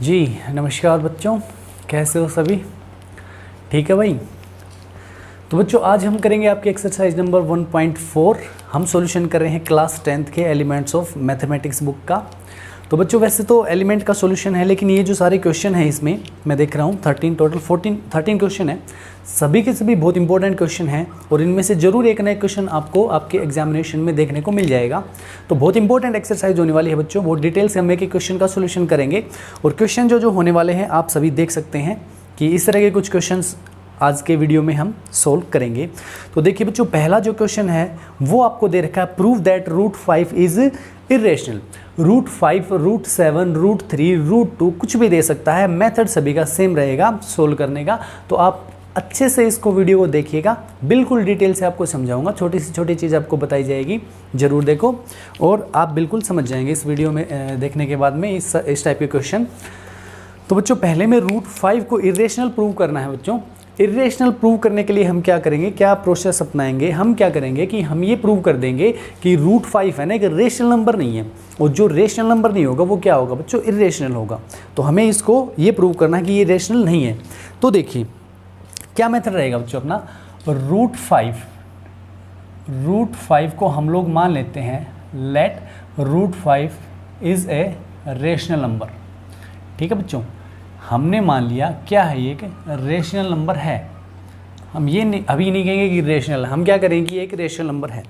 जी नमस्कार बच्चों, कैसे हो सभी? ठीक है भाई। तो बच्चों आज हम करेंगे आपकी एक्सरसाइज नंबर 1.4। हम सॉल्यूशन कर रहे हैं क्लास 10th के एलिमेंट्स ऑफ मैथमेटिक्स बुक का। तो बच्चों वैसे तो एलिमेंट का सॉल्यूशन है, लेकिन ये जो सारे क्वेश्चन हैं इसमें मैं देख रहा हूँ 13 क्वेश्चन है। सभी के सभी बहुत इंपॉर्टेंट क्वेश्चन हैं और इनमें से ज़रूर एक नया क्वेश्चन आपको आपके एग्जामिनेशन में देखने को मिल जाएगा। तो बहुत इंपॉर्टेंट एक्सरसाइज होने वाली है बच्चों, बहुत डिटेल से हम एक एक क्वेश्चन का सॉल्यूशन करेंगे। और क्वेश्चन जो होने वाले हैं आप सभी देख सकते हैं कि इस तरह के कुछ क्वेश्चंस आज के वीडियो में हम सोल्व करेंगे। तो देखिए बच्चों, पहला जो क्वेश्चन है वो आपको दे रखा है, प्रूव दैट √5 इज इरेशनल। √5, √7, √3, √2 कुछ भी दे सकता है, मेथड सभी का सेम रहेगा सोल्व करने का। तो आप अच्छे से इसको वीडियो को देखिएगा, बिल्कुल डिटेल से आपको समझाऊंगा, छोटी से छोटी चीज़ आपको बताई जाएगी, ज़रूर देखो और आप बिल्कुल समझ जाएंगे इस वीडियो में देखने के बाद में इस टाइप के क्वेश्चन। तो बच्चों पहले में √5 को इरेशनल प्रूव करना है। बच्चों इरेशनल प्रूव करने के लिए हम क्या करेंगे, क्या प्रोसेस अपनाएंगे? हम क्या करेंगे कि हम ये प्रूव कर देंगे कि √5 है ना, एक रेशनल नंबर नहीं है, और जो रेशनल नंबर नहीं होगा वो क्या होगा बच्चों, इरेशनल होगा। तो हमें इसको ये प्रूव करना है कि ये रेशनल नहीं है। तो देखिए क्या मेथड रहेगा बच्चों अपना, √5 को हम लोग मान लेते हैं, let √5 is a rational number. ठीक है बच्चों, हमने मान लिया क्या है ये कि रेशनल नंबर है। हम ये नहीं, अभी नहीं कहेंगे कि रेशनल, हम क्या करेंगे कि एक रेशनल नंबर है।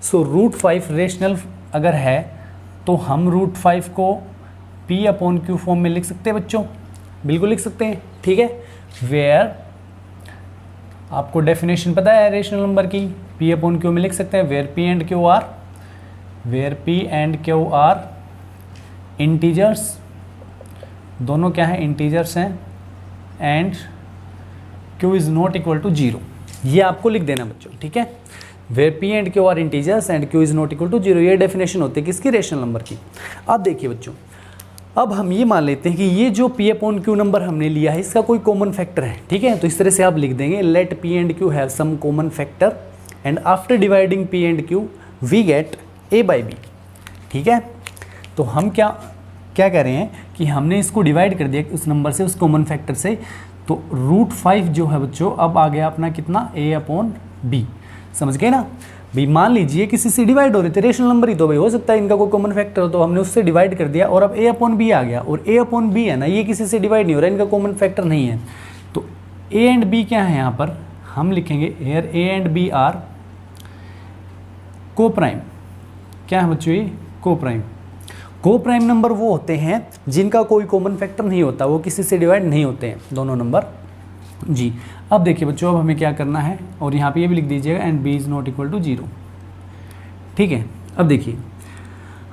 सो √5 रेशनल अगर है तो हम √5 को P/Q फॉर्म में लिख सकते हैं बच्चों, बिल्कुल लिख सकते हैं। ठीक है, वेयर आपको डेफिनेशन पता है रेशनल नंबर की, P/Q में लिख सकते हैं where P and Q are integers, दोनों क्या है, इंटीजर्स हैं, and Q is not equal to 0। ये आपको लिख देना बच्चों, ठीक है। Where P and Q are integers and Q is not equal to 0, ये डेफिनेशन होती है किसकी, रेशनल नंबर की। अब देखिए बच्चों, अब हम ये मान लेते हैं कि ये जो P/Q नंबर हमने लिया है इसका कोई कॉमन फैक्टर है। ठीक है, तो इस तरह से आप लिख देंगे, let P and Q have some common factor and after dividing P and Q we get A/B। ठीक है, तो हम क्या कह रहे हैं कि हमने इसको डिवाइड कर दिया उस नंबर से, उस कॉमन फैक्टर से। तो √5 जो है बच्चों अब आ गया अपना कितना, A/B। समझ गए ना भाई? मान लीजिए किसी से डिवाइड हो रहे थे, रेशनल नंबर ही तो भाई हो सकता है इनका कोई कॉमन फैक्टर हो, तो हमने उससे डिवाइड कर दिया और अब A/B आ गया। और A/B है ना, ये किसी से डिवाइड नहीं हो रहा, इनका कॉमन फैक्टर नहीं है। तो A एंड B क्या है यहाँ पर, हम लिखेंगे here A and B are coprime. क्या है बच्चों ये, को प्राइम। को प्राइम नंबर वो होते हैं जिनका कोई कॉमन फैक्टर नहीं होता, वो किसी से डिवाइड नहीं होते हैं दोनों नंबर जी। अब देखिए बच्चों, अब हमें क्या करना है, और यहाँ पे ये भी लिख दीजिएगा and B is not equal to 0। ठीक है, अब देखिए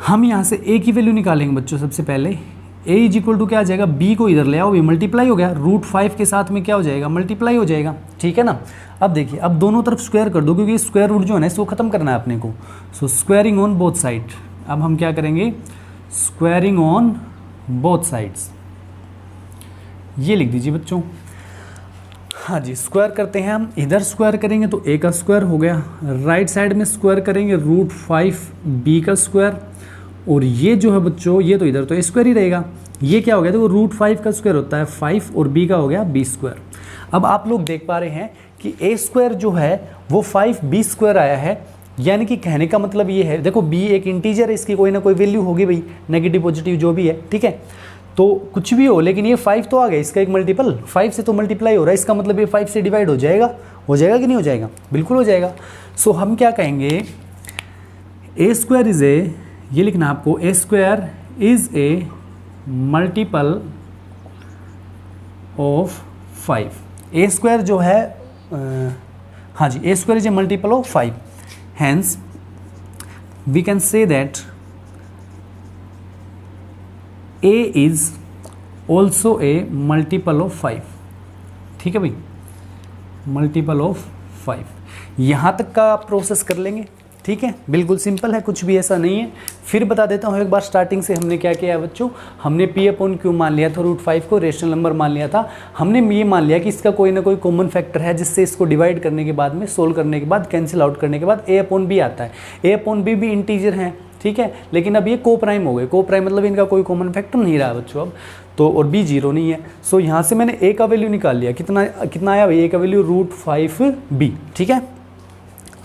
हम यहाँ से A की वैल्यू निकालेंगे बच्चों। सबसे पहले A इज इक्वल टू क्या आ जाएगा, B को इधर ले आओ, ये मल्टीप्लाई हो गया, √5 के साथ में क्या हो जाएगा, मल्टीप्लाई हो जाएगा। ठीक है ना। अब देखिए, अब दोनों तरफ स्क्वायर कर दो, क्योंकि स्क्वायर रूट जो है ना इसको खत्म करना है अपने को। सो स्क्वायरिंग ऑन बोथ साइड। अब हम क्या करेंगे, स्क्वायरिंग ऑन बोथ साइड्स, ये लिख दीजिए बच्चों। हाँ जी, स्क्वायर करते हैं हम, इधर स्क्वायर करेंगे तो A का स्क्वायर हो गया, राइट साइड में स्क्वायर करेंगे √5B का स्क्वायर, और ये जो है बच्चों ये तो इधर तो स्क्वायर ही रहेगा। ये क्या हो गया, देखो √5 का स्क्वायर होता है 5 और B का हो गया B स्क्वायर। अब आप लोग देख पा रहे हैं कि A स्क्वायर जो है वो 5B स्क्वायर आया है, यानी कि कहने का मतलब ये है, देखो B एक इंटीजर है, इसकी कोई ना कोई वैल्यू होगी भाई, नेगेटिव पॉजिटिव जो भी है। ठीक है, तो कुछ भी हो, लेकिन ये 5 तो आ गया, इसका एक मल्टीपल 5 से तो मल्टीप्लाई हो रहा है, इसका मतलब ये 5 से डिवाइड हो जाएगा कि नहीं हो जाएगा, बिल्कुल हो जाएगा। सो हम क्या कहेंगे, A स्क्वायर इज ए, ये लिखना आपको, A square is a multiple of 5। A square जो है हाँ जी, A square is a multiple of 5, hence we can say that A is also a multiple of 5। ठीक है भाई, मल्टीपल ऑफ 5। यहाँ तक का आप प्रोसेस कर लेंगे। ठीक है, बिल्कुल सिंपल है, कुछ भी ऐसा नहीं है। फिर बता देता हूँ एक बार स्टार्टिंग से हमने क्या किया है बच्चों, हमने P/Q मान लिया था, √5 को रेशनल नंबर मान लिया था। हमने ये मान लिया कि इसका कोई ना कोई कॉमन फैक्टर है जिससे इसको डिवाइड करने के बाद में, सोल्व करने के बाद, कैंसिल आउट करने के बाद A/B आता है। A/B भी इंटीजर है, ठीक है, लेकिन अब ये को प्राइम हो गए। को प्राइम मतलब इनका कोई कॉमन फैक्टर नहीं रहा बच्चों अब तो, और B 0 नहीं है। सो यहाँ से मैंने A का वैल्यू निकाल लिया, कितना आया भाई, A का वैल्यू √5B, ठीक है।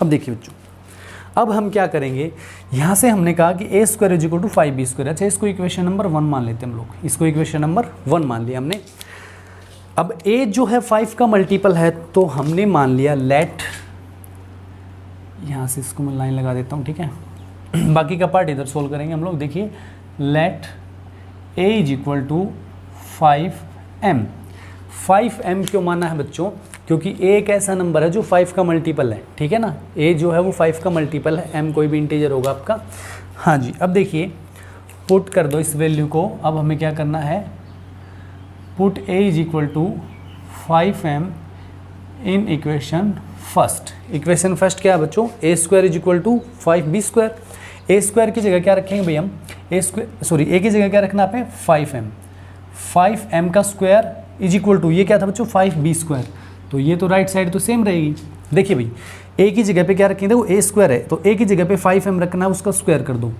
अब देखिए बच्चों, अब हम क्या करेंगे, यहाँ से हमने कहा कि A² = 5B²। अच्छा, इसको इक्वेशन नंबर 1 मान लेते हैं हम लोग, इसको इक्वेशन नंबर 1 मान लिया हमने। अब A जो है 5 का मल्टीपल है, तो हमने मान लिया लेट, यहाँ से इसको मैं लाइन लगा देता हूँ, ठीक है, बाकी का पार्ट इधर सोल्व करेंगे हम लोग। देखिए लेट A = 5m। 5m क्यों माना है बच्चों, क्योंकि A एक ऐसा नंबर है जो 5 का मल्टीपल है, ठीक है ना। A जो है वो 5 का मल्टीपल है, m कोई भी इंटीजर होगा आपका। हाँ जी, अब देखिए पुट कर दो इस वैल्यू को। अब हमें क्या करना है, put A = 5m in equation first. Equation first क्या है बच्चों, A² = 5B²। A² की जगह क्या रखेंगे भाई हम, A की जगह क्या रखना आप 5m। 5m का स्क्वायर = ये क्या था बच्चों, 5B²। तो ये तो राइट साइड तो सेम रहेगी। देखिए भाई A की जगह पे क्या रखेंगे, देखो A² है तो A की जगह पे 5m रखना है, उसका स्क्वायर कर दो।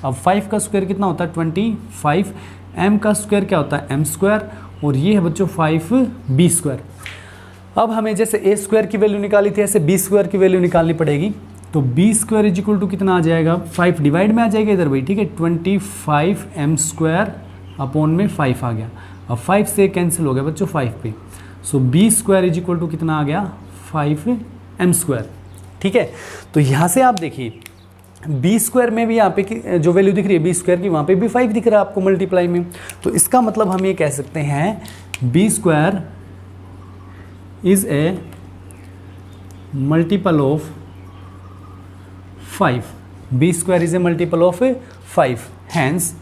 अब 5 का स्क्वायर कितना होता है 25, m का स्क्वायर क्या होता है m², और ये है बच्चों 5B²। अब हमें जैसे A² की वैल्यू निकाली थी ऐसे B² की वैल्यू निकालनी पड़ेगी। तो B² = कितना आ जाएगा, 5 डिवाइड में आ जाएगा इधर भाई, ठीक है, 25m² अपॉन में 5 आ गया। अब 5 से कैंसिल हो गया बच्चों 5 पे। सो B² = कितना आ गया 5m², ठीक है। तो यहाँ से आप देखिए B² में भी यहाँ पे जो वैल्यू दिख रही है B² की, वहाँ पे भी 5 दिख रहा है आपको मल्टीप्लाई में। तो इसका मतलब हम ये कह सकते हैं B² is a multiple of 5। B² is a multiple of 5। Hence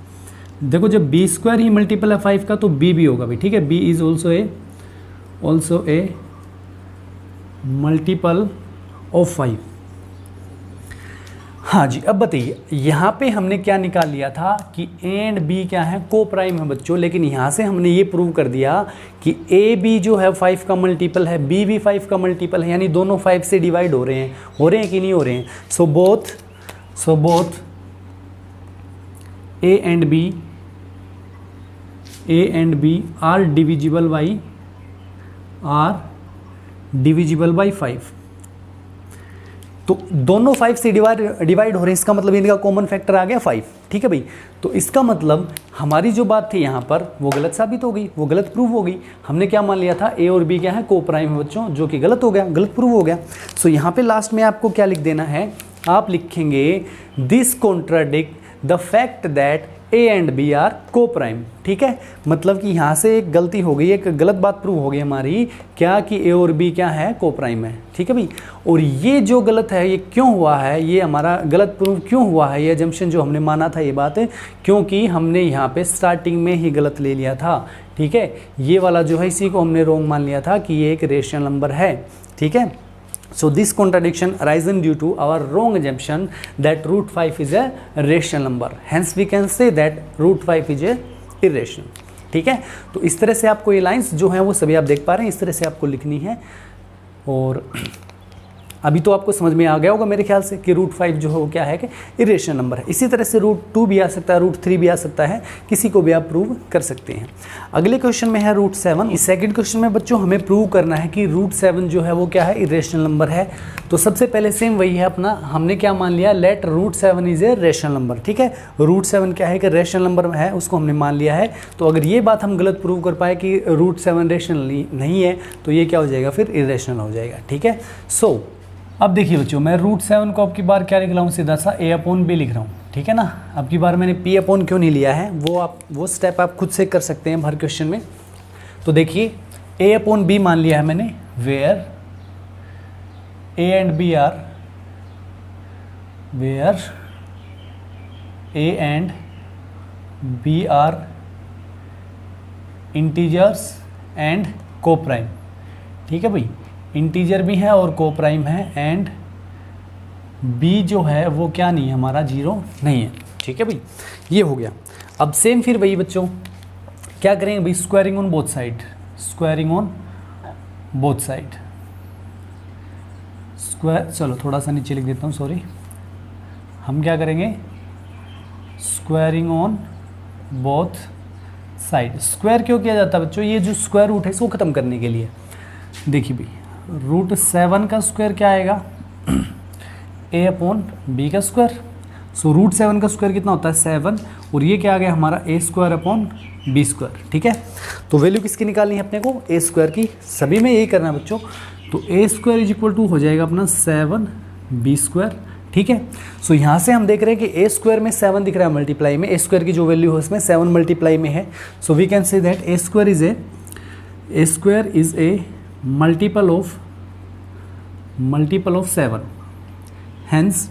देखो जब B² ही मल्टीपल है 5 का तो B भी होगा भाई, ठीक है। B is also a multiple of 5। हाँ जी, अब बताइए यहाँ पे हमने क्या निकाल लिया था कि A एंड B क्या है, को प्राइम है बच्चों। लेकिन यहाँ से हमने ये प्रूव कर दिया कि A B जो है 5 का मल्टीपल है, B भी 5 का मल्टीपल है, यानी दोनों 5 से डिवाइड हो रहे हैं कि नहीं हो रहे हैं। So both A and B are divisible by 5। तो दोनों 5 से डिवाइड हो रहे हैं, इसका मतलब इनका कॉमन फैक्टर आ गया 5, ठीक है भाई। तो इसका मतलब हमारी जो बात थी यहाँ पर वो गलत साबित हो गई, वो गलत प्रूव हो गई। हमने क्या मान लिया था, A और B क्या है, को प्राइम है बच्चों, जो कि गलत हो गया, गलत प्रूव हो गया। सो यहाँ पे लास्ट में आपको क्या लिख देना है, आप लिखेंगे this contradict the fact that A and B are coprime, ठीक है। मतलब कि यहाँ से एक गलती हो गई, एक गलत बात प्रूव हो गई हमारी, क्या कि A और B क्या है, को प्राइम है, ठीक है भाई। और ये जो गलत है ये क्यों हुआ है, ये हमारा गलत प्रूव क्यों हुआ है, ये जंक्शन जो हमने माना था ये बात है, क्योंकि हमने यहाँ पे स्टार्टिंग में ही गलत ले लिया था, ठीक है। ये वाला जो है इसी को हमने रॉन्ग मान लिया था कि ये एक रेशनल नंबर है, ठीक है। So this contradiction arisen due to our wrong assumption that √5 is a rational number. Hence we can say that √5 is a irrational. ठीक है, तो इस तरह से आपको ये लाइंस जो हैं वो सभी आप देख पा रहे हैं, इस तरह से आपको लिखनी है। और अभी तो आपको समझ में आ गया होगा मेरे ख्याल से कि √5 जो है वो क्या है कि इरेशनल नंबर है। इसी तरह से √2 भी आ सकता है, √3 भी आ सकता है, किसी को भी आप प्रूव कर सकते हैं। अगले क्वेश्चन में है √7। इस सेकंड क्वेश्चन में बच्चों हमें प्रूव करना है कि √7 जो है वो क्या है, इरेशनल नंबर है। तो सबसे पहले सेम वही है अपना, हमने क्या मान लिया, let √7 is a rational number, ठीक है। √7 क्या है कि रेशनल नंबर में है, उसको हमने मान लिया है। तो अगर ये बात हम गलत प्रूव कर पाए कि √7 रेशनल नहीं है तो ये क्या हो जाएगा, फिर इरेशनल हो जाएगा, ठीक है। सो अब देखिए बच्चों, मैं √7 को अब की बार क्या लिख रहा हूँ, सीधा सा A/B लिख रहा हूँ, ठीक है ना। अब की बार मैंने P/Q नहीं लिया है, वो स्टेप आप खुद से कर सकते हैं हर क्वेश्चन में। तो देखिए A/B मान लिया है मैंने, where A and B are integers and coprime, ठीक है भाई। इंटीजर भी है और को प्राइम है, एंड B जो है वो क्या नहीं है हमारा, 0 नहीं है। ठीक है भाई, ये हो गया। अब सेम फिर वही बच्चों क्या करेंगे भाई, squaring on both side, squaring on both side, square, चलो थोड़ा सा नीचे लिख देता हूँ, सॉरी। हम क्या करेंगे, squaring on both side. Square क्यों किया जाता है बच्चों, ये जो स्क्वायर रूट है इसको ख़त्म करने के लिए। देखिए भाई रूट 7 का स्क्वायर क्या आएगा, a अपॉन बी का स्क्वायर। सो रूट 7 का स्क्वायर कितना होता है 7, और ये क्या आ गया हमारा a square upon b square, ठीक है। तो वैल्यू किसकी निकालनी है अपने को, a स्क्वायर की। सभी में यही करना है बच्चों। तो a square is equal to हो जाएगा अपना 7b स्क्वायर, ठीक है। सो यहाँ से हम देख रहे हैं कि a स्क्वायर में 7 दिख रहा है मल्टीप्लाई में, a स्क्वायर की जो वैल्यू है उसमें 7 मल्टीप्लाई में है। So we can say that a square is a multiple of 7, hence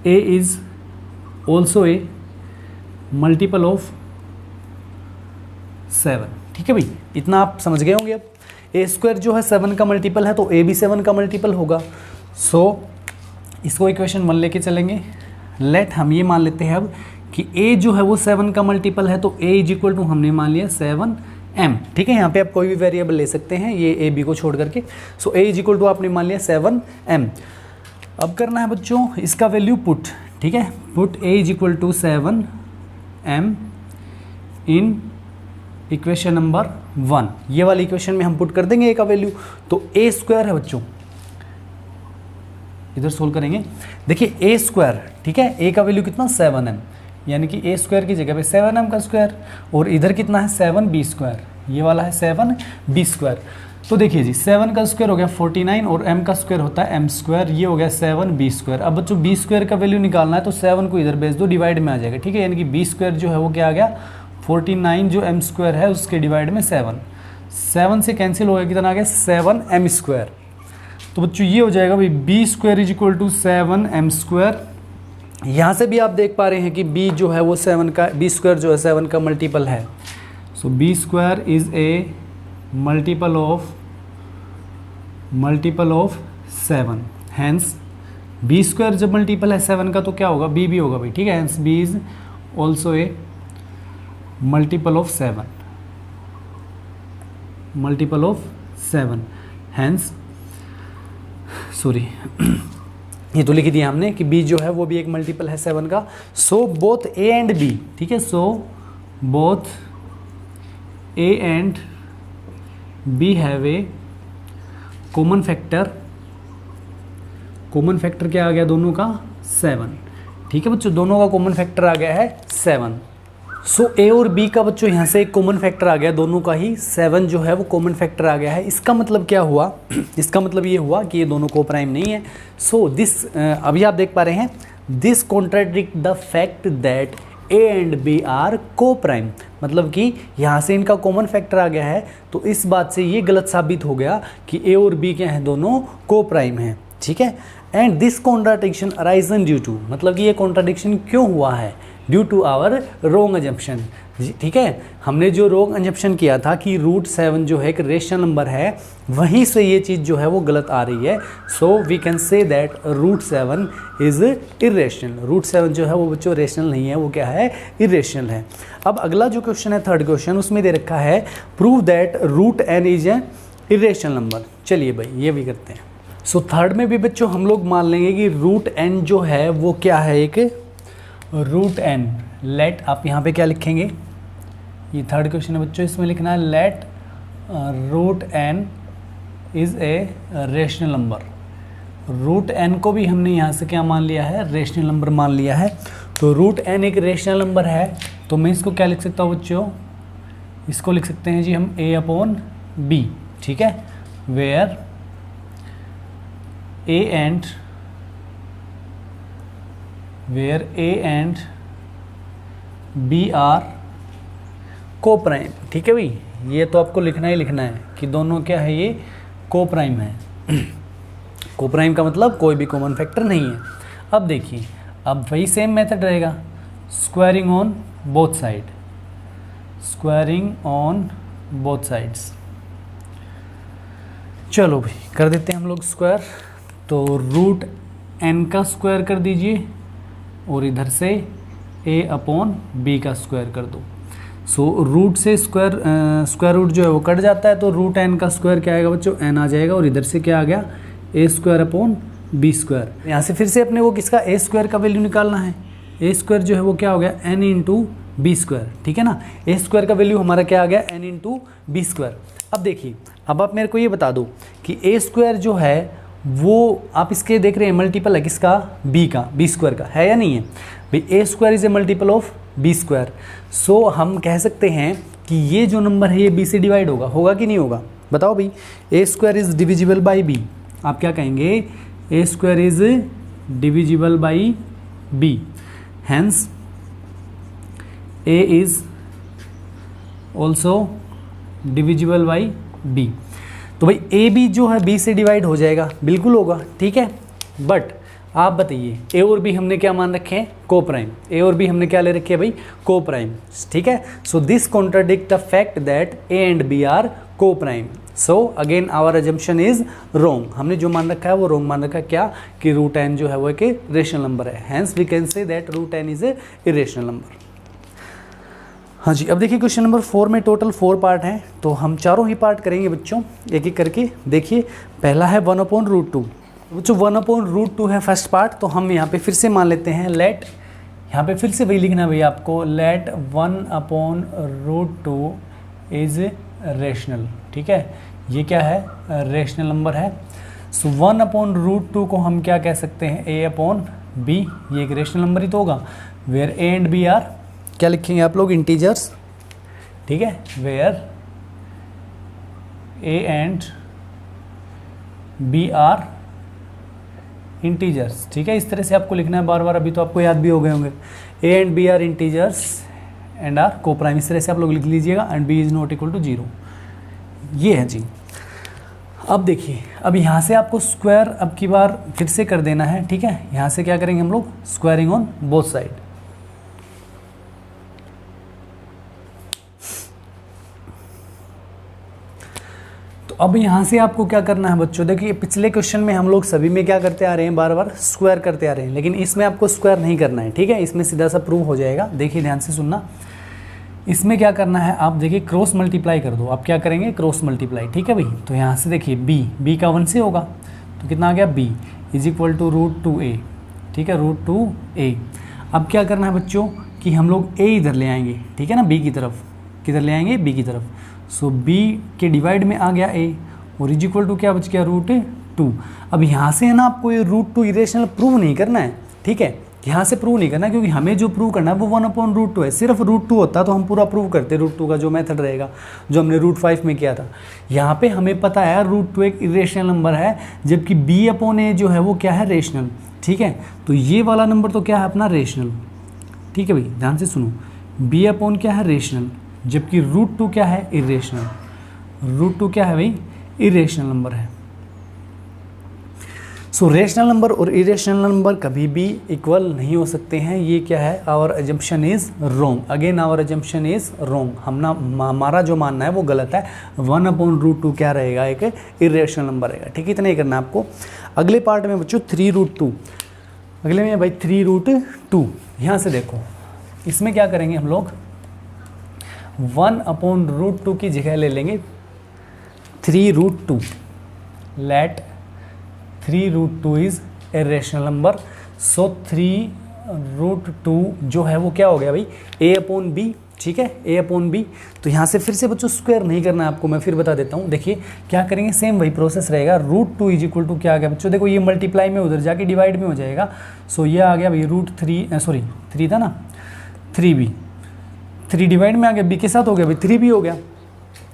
a is also a multiple of 7, ठीक है भाई, इतना आप समझ गए होंगे। अब a स्क्वायर जो है 7 का मल्टीपल है तो a भी 7 का मल्टीपल होगा। सो इसको इक्वेशन 1 लेके चलेंगे। लेट हम ये मान लेते हैं अब कि a जो है वो 7 का मल्टीपल है, तो a इज इक्वल टू हमने मान लिया 7m, ठीक है। यहाँ पे आप कोई भी वेरिएबल ले सकते हैं, ये a b को छोड़ करके। सो a इज इक्वल टू आपने मान लिया 7m। अब करना है बच्चों इसका वैल्यू पुट, ठीक है। Put a is equal to 7m in equation number 1, ये वाली इक्वेशन में हम पुट कर देंगे a का वैल्यू। तो a स्क्वायर है बच्चों, इधर सोल्व करेंगे। देखिए a स्क्वायर, ठीक है, a का वैल्यू कितना 7m, यानी कि a स्क्वायर की जगह पे 7m का स्क्वायर, और इधर कितना है 7b स्क्वायर, ये वाला है 7b स्क्वायर। तो देखिए जी 7 का स्क्वायर हो गया 49, और m का स्क्वायर होता है m स्क्वायर, ये हो गया 7b स्क्वायर। अब बच्चों b स्क्वायर का वैल्यू निकालना है तो 7 को इधर भेज दो, डिवाइड में आ जाएगा, ठीक है। यानी कि b स्क्वायर जो है वो क्या आ गया 49, जो m स्क्वायर है उसके डिवाइड में 7 से कैंसिल हो गया, कितना आ गया 7m स्क्वायर। तो बच्चों ये हो जाएगा भाई b square is equal to 7m square. यहाँ से भी आप देख पा रहे हैं कि b जो है वो 7 का, b स्क्वायर जो है 7 का मल्टीपल है। So b square is a multiple of 7, hence b square जब मल्टीपल है 7 का तो क्या होगा, b भी होगा भाई, ठीक है। Hence b is also a multiple of 7, hence sorry ये तो लिख दिया हमने कि b जो है वो भी एक मल्टीपल है 7 का। सो बोथ a एंड b, ठीक है। सो both a and b have a common factor क्या आ गया दोनों का 7, ठीक है बच्चों, दोनों का कॉमन फैक्टर आ गया है 7। सो a और b का बच्चों यहाँ से एक कॉमन फैक्टर आ गया, दोनों का ही 7 जो है वो कॉमन फैक्टर आ गया है। इसका मतलब क्या हुआ, इसका मतलब ये हुआ कि ये दोनों को प्राइम नहीं है। सो दिस अभी आप देख पा रहे हैं, this contradict the fact that a and b are coprime, मतलब कि यहाँ से इनका कॉमन फैक्टर आ गया है, तो इस बात से ये गलत साबित हो गया कि a और b क्या हैं, दोनों को प्राइम हैं, ठीक है। And this contradiction arisen due to, मतलब कि ये कॉन्ट्राडिक्शन क्यों हुआ है, due to our wrong assumption, ठीक है। हमने जो रोंग अजम्पशन किया था कि रूट 7 जो है एक रेशनल नंबर है, वहीं से ये चीज़ जो है वो गलत आ रही है। So we can say that root 7 is irrational. Root 7 जो है वो बच्चों रेशनल नहीं है, वो क्या है, इरेशनल है। अब अगला जो क्वेश्चन है, थर्ड क्वेश्चन, उसमें दे रखा है prove that root n is a irrational number. चलिए भाई ये भी करते हैं। सो थर्ड में भी बच्चों हम लोग मान लेंगे कि रूट n जो है वो क्या है, एक रूट n। लेट आप यहाँ पे क्या लिखेंगे, ये थर्ड क्वेश्चन है बच्चों, इसमें लिखना है let root n is a rational number. Root n को भी हमने यहाँ से क्या मान लिया है, रेशनल नंबर मान लिया है। तो रूट n एक रेशनल नंबर है, तो मैं इसको क्या लिख सकता हूँ बच्चों, इसको लिख सकते हैं जी हम a अपॉन b, ठीक है। Where a and b are coprime, ठीक है भाई। ये तो आपको लिखना ही लिखना है कि दोनों क्या है, ये को प्राइम है। को प्राइम का मतलब कोई भी कॉमन फैक्टर नहीं है। अब देखिए, अब वही सेम मेथड रहेगा, squaring on both side, squaring on both sides. चलो भाई कर देते हैं हम लोग स्क्वायर। तो रूट n का स्क्वायर कर दीजिए और इधर से a अपॉन बी का स्क्वायर कर दो। सो रूट से स्क्वायर रूट जो है वो कट जाता है, तो रूट एन का स्क्वायर क्या आएगा बच्चों, एन आ जाएगा, और इधर से क्या आ गया, a square upon b square. यहाँ से फिर से अपने को किसका, ए स्क्वायर का वैल्यू निकालना है। ए स्क्वायर जो है वो क्या हो गया, एन इंटू बी स्क्वायर, ठीक है ना। ए स्क्वायर का वैल्यू हमारा क्या आ गया, एन इंटू बी स्क्वायर। अब देखिए, अब आप मेरे को ये बता दो कि ए स्क्वायर जो है वो आप इसके देख रहे हैं मल्टीपल है किसका, बी का, बी स्क्वायर का, है या नहीं है भाई। A square is a multiple of B square. So हम कह सकते हैं कि ये जो नंबर है ये बी से डिवाइड होगा, होगा कि नहीं होगा, बताओ भाई। A square is divisible by B, आप क्या कहेंगे, A square is divisible by B, hence A is also divisible by B. तो भाई ए बी जो है बी से डिवाइड हो जाएगा, बिल्कुल होगा, ठीक है। बट आप बताइए, ए और बी हमने क्या मान रखे हैं, को प्राइम। ए और बी हमने क्या ले रखे हैं भाई, को प्राइम, ठीक है। So this contradict the fact that A and B are coprime. So again our assumption is wrong. हमने जो मान रखा है वो रॉन्ग मान रखा है, क्या कि रूट एन जो है वो एक रेशनल नंबर है, hence we can say that root n is a irrational number. हाँ जी, अब देखिए क्वेश्चन नंबर 4 में टोटल 4 पार्ट हैं, तो हम चारों ही पार्ट करेंगे बच्चों, एक एक करके। देखिए पहला है 1/√2। बच्चों 1/√2 है फर्स्ट पार्ट, तो हम यहाँ पे फिर से मान लेते हैं लेट, यहाँ पे फिर से वही लिखना है भैया आपको, लेट 1/√2 इज रेशनल, ठीक है। ये क्या है, रेशनल नंबर है। सो 1/√2 को हम क्या कह सकते हैं, a अपॉन बी, ये एक रेशनल नंबर ही तो होगा। Where a and B are, क्या लिखेंगे आप लोग, इंटीजर्स, ठीक है। Where a and B are integers, ठीक है। इस तरह से आपको लिखना है बार बार, अभी तो आपको याद भी हो गए होंगे। A and B are integers and are coprime, इस तरह से आप लोग लिख लीजिएगा, and b is not equal to 0। ये है जी। अब देखिए, अब यहाँ से आपको स्क्वायर अब की बार फिर से कर देना है, ठीक है। यहाँ से क्या करेंगे हम लोग, स्क्वायरिंग ऑन बोथ साइड। तो अब यहाँ से आपको क्या करना है बच्चों, देखिए पिछले क्वेश्चन में हम लोग सभी में क्या करते आ रहे हैं, बार बार स्क्वायर करते आ रहे हैं, लेकिन इसमें आपको स्क्वायर नहीं करना है, ठीक है। इसमें सीधा सा प्रूव हो जाएगा। देखिए ध्यान से सुनना, इसमें क्या करना है, आप देखिए क्रॉस मल्टीप्लाई कर दो। आप क्या करेंगे, क्रॉस मल्टीप्लाई, ठीक है भाई। तो यहाँ से देखिए बी का 1 से होगा, तो कितना आ गया, B is equal to √2a, ठीक है, √2a। अब क्या करना है बच्चों कि हम लोग ए इधर ले आएंगे, ठीक है ना, बी की तरफ, किधर ले आएंगे, बी की तरफ। सो बी के डिवाइड में आ गया ए, और इज इक्वल टू क्या बच गया, √2। अब यहाँ से है ना आपको ये √2 इरेशनल प्रूव नहीं करना है, ठीक है। यहाँ से प्रूव नहीं करना, क्योंकि हमें जो प्रूव करना है वो 1/√2 है। सिर्फ √2 होता तो हम पूरा प्रूव करते, √2 का जो मेथड रहेगा, जो हमने √5 में किया था। यहाँ पे हमें पता है √2 एक इरेशनल नंबर है, जबकि b/a जो है वो क्या है, रेशनल, ठीक है। तो ये वाला नंबर तो क्या है अपना, रेशनल, ठीक है भाई, ध्यान से सुनो। b/ क्या है, रेशनल, जबकि √2 क्या है, इरेशनल। √2 क्या है भाई, इरेशनल नंबर है। सो रेशनल नंबर और इरेशनल नंबर कभी भी इक्वल नहीं हो सकते हैं। ये क्या है, our assumption is wrong. Again our assumption is wrong. हमारा जो मानना है वो गलत है। 1/√2 क्या रहेगा, एक इरेशनल नंबर रहेगा, ठीक है। इतना ही करना है आपको। अगले पार्ट में बच्चों 3√2, अगले में भाई 3√2। यहाँ से देखो, इसमें क्या करेंगे हम लोग, 1/√2 की जगह ले लेंगे 3√2। Let 3√2 is a rational number. So 3√2 जो है वो क्या हो गया भाई, a/b, ठीक है, a/b। तो यहाँ से फिर से बच्चों स्क्वायर नहीं करना है आपको, मैं फिर बता देता हूँ। देखिए क्या करेंगे, सेम वही प्रोसेस रहेगा। √2 इज इक्वल टू क्या आ गया बच्चों, देखो ये मल्टीप्लाई में उधर जाके डिवाइड में हो जाएगा। सो ये आ गया भाई √3 था ना, 3b, 3 डिवाइड में आ गया, b के साथ हो गया भाई, 3b हो गया।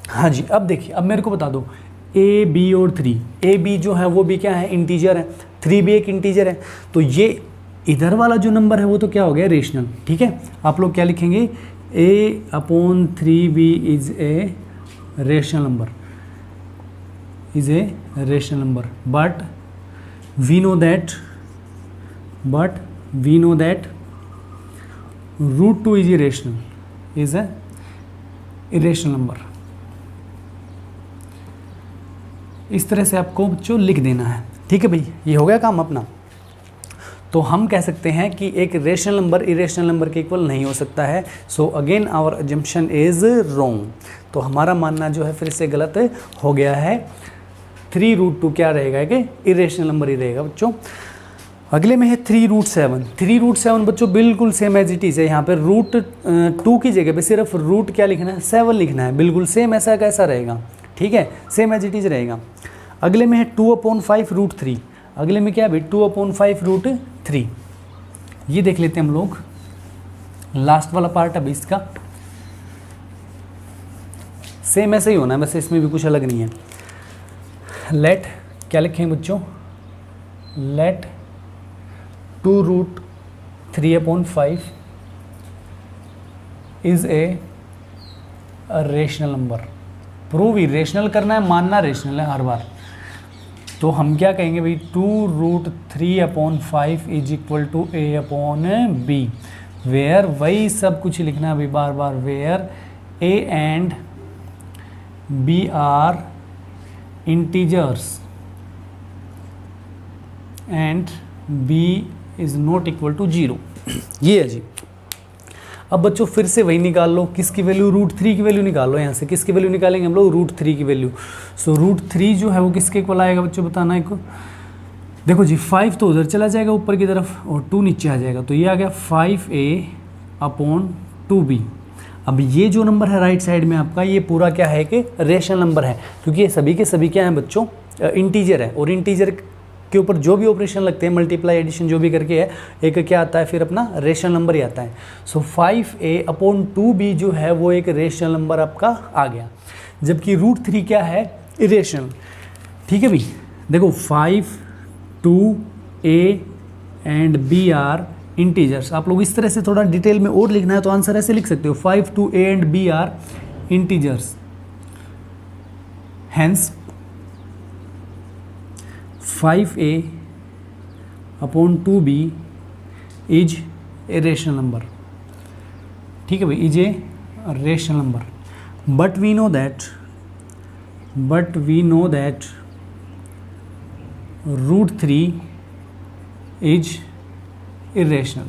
हाँ जी, अब देखिए, अब मेरे को बता दो ए बी और 3, ए बी जो है वो भी क्या है, इंटीजर है, 3b एक इंटीजर है। तो ये इधर वाला जो नंबर है वो तो क्या हो गया, रेशनल, ठीक है। आप लोग क्या लिखेंगे, a/3b is a rational number, is a rational number. But we know that √2 is irrational, is a irrational number. इस तरह से आपको बच्चों लिख देना है, ठीक है भाई। ये हो गया काम अपना। तो हम कह सकते हैं कि एक रेशनल नंबर इरेशनल नंबर के इक्वल नहीं हो सकता है। So again our assumption is wrong. तो हमारा मानना जो है फिर से गलत हो गया है। 3√2 क्या रहेगा कि इरेशनल नंबर ही रहेगा बच्चों। अगले में है 3√7। 3√7 बच्चों बिल्कुल सेम एज इट इज़ है। यहाँ पे √2 की जगह पे सिर्फ रूट क्या लिखना है, 7 लिखना है। बिल्कुल सेम ऐसा कैसा रहेगा, ठीक है, सेम एज इट इज़ रहेगा। अगले में है 2/5√3। अगले में क्या है भाई 2/5√3। ये देख लेते हैं हम लोग, लास्ट वाला पार्ट अभी इसका सेम ऐसे ही होना है, वैसे इसमें भी कुछ अलग नहीं है। लेट क्या लिखेंगे बच्चों, let 2√3/5 is a rational number. Prove irrational करना है, मानना रेशनल है हर बार। तो हम क्या कहेंगे भाई 2√3/5 is equal to a/b, where वही सब कुछ लिखना है अभी बार बार, where a and b are integers and b is not equal to 0। ये है जी। अब बच्चों फिर से वही निकाल लो, किसकी वैल्यू, √3 की वैल्यू निकाल लो। यहाँ से किसकी वैल्यू निकालेंगे हम लोग, √3 की वैल्यू। सो √3 जो है वो किसके इक्वल आएगा बच्चों, बताना है को। देखो जी 5 तो उधर चला जाएगा ऊपर की तरफ और 2 नीचे आ जाएगा, तो ये आ गया 5a/2b। अब ये जो नंबर है राइट साइड में आपका, ये पूरा क्या है कि रेशनल नंबर है, क्योंकि ये सभी के सभी क्या हैं बच्चों, इंटीजर है। और इंटीजर के ऊपर जो भी ऑपरेशन लगते हैं, मल्टीप्लाई एडिशन जो भी करके है, एक क्या आता है फिर अपना रेशनल नंबर ही आता है। सो 5a/2b जो है वो एक रेशनल नंबर आपका आ गया, जबकि √3 क्या है, इरेशनल। ठीक है भाई, देखो 5, 2, a and b are integers. आप लोग इस तरह से थोड़ा डिटेल में और लिखना है तो आंसर ऐसे लिख सकते हो, 5, 2, a and b are integers, hence 5a/2b is a rational number. ठीक है भाई, is a rational number, but we know that √3 is irrational.